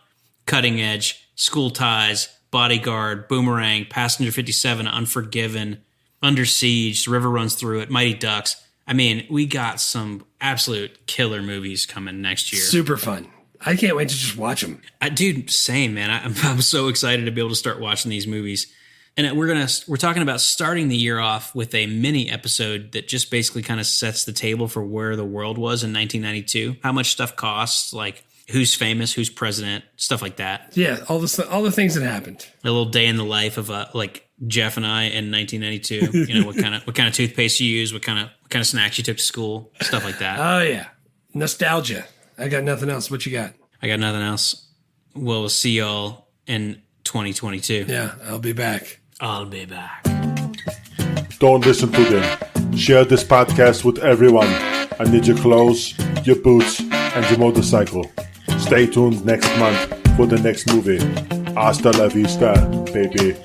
Cutting Edge. School Ties. Bodyguard. Boomerang. Passenger 57. Unforgiven. Under Siege. The River Runs Through It. Mighty Ducks. I mean, we got some absolute killer movies coming next year. Super fun. I can't wait to just watch them. Dude, same, man. I'm so excited to be able to start watching these movies. And we're talking about starting the year off with a mini episode that just basically kind of sets the table for where the world was in 1992. How much stuff costs, like who's famous, who's president, stuff like that. Yeah, all the things that happened. A little day in the life of like Jeff and I in 1992. You know, what kind of toothpaste you use, what kind of snacks you took to school, stuff like that. Oh yeah, nostalgia. I got nothing else. What you got? I got nothing else. We'll see y'all in 2022. Yeah, I'll be back. I'll be back. Don't listen to them. Share this podcast with everyone. I need your clothes, your boots, and your motorcycle. Stay tuned next month for the next movie. Hasta la vista, baby.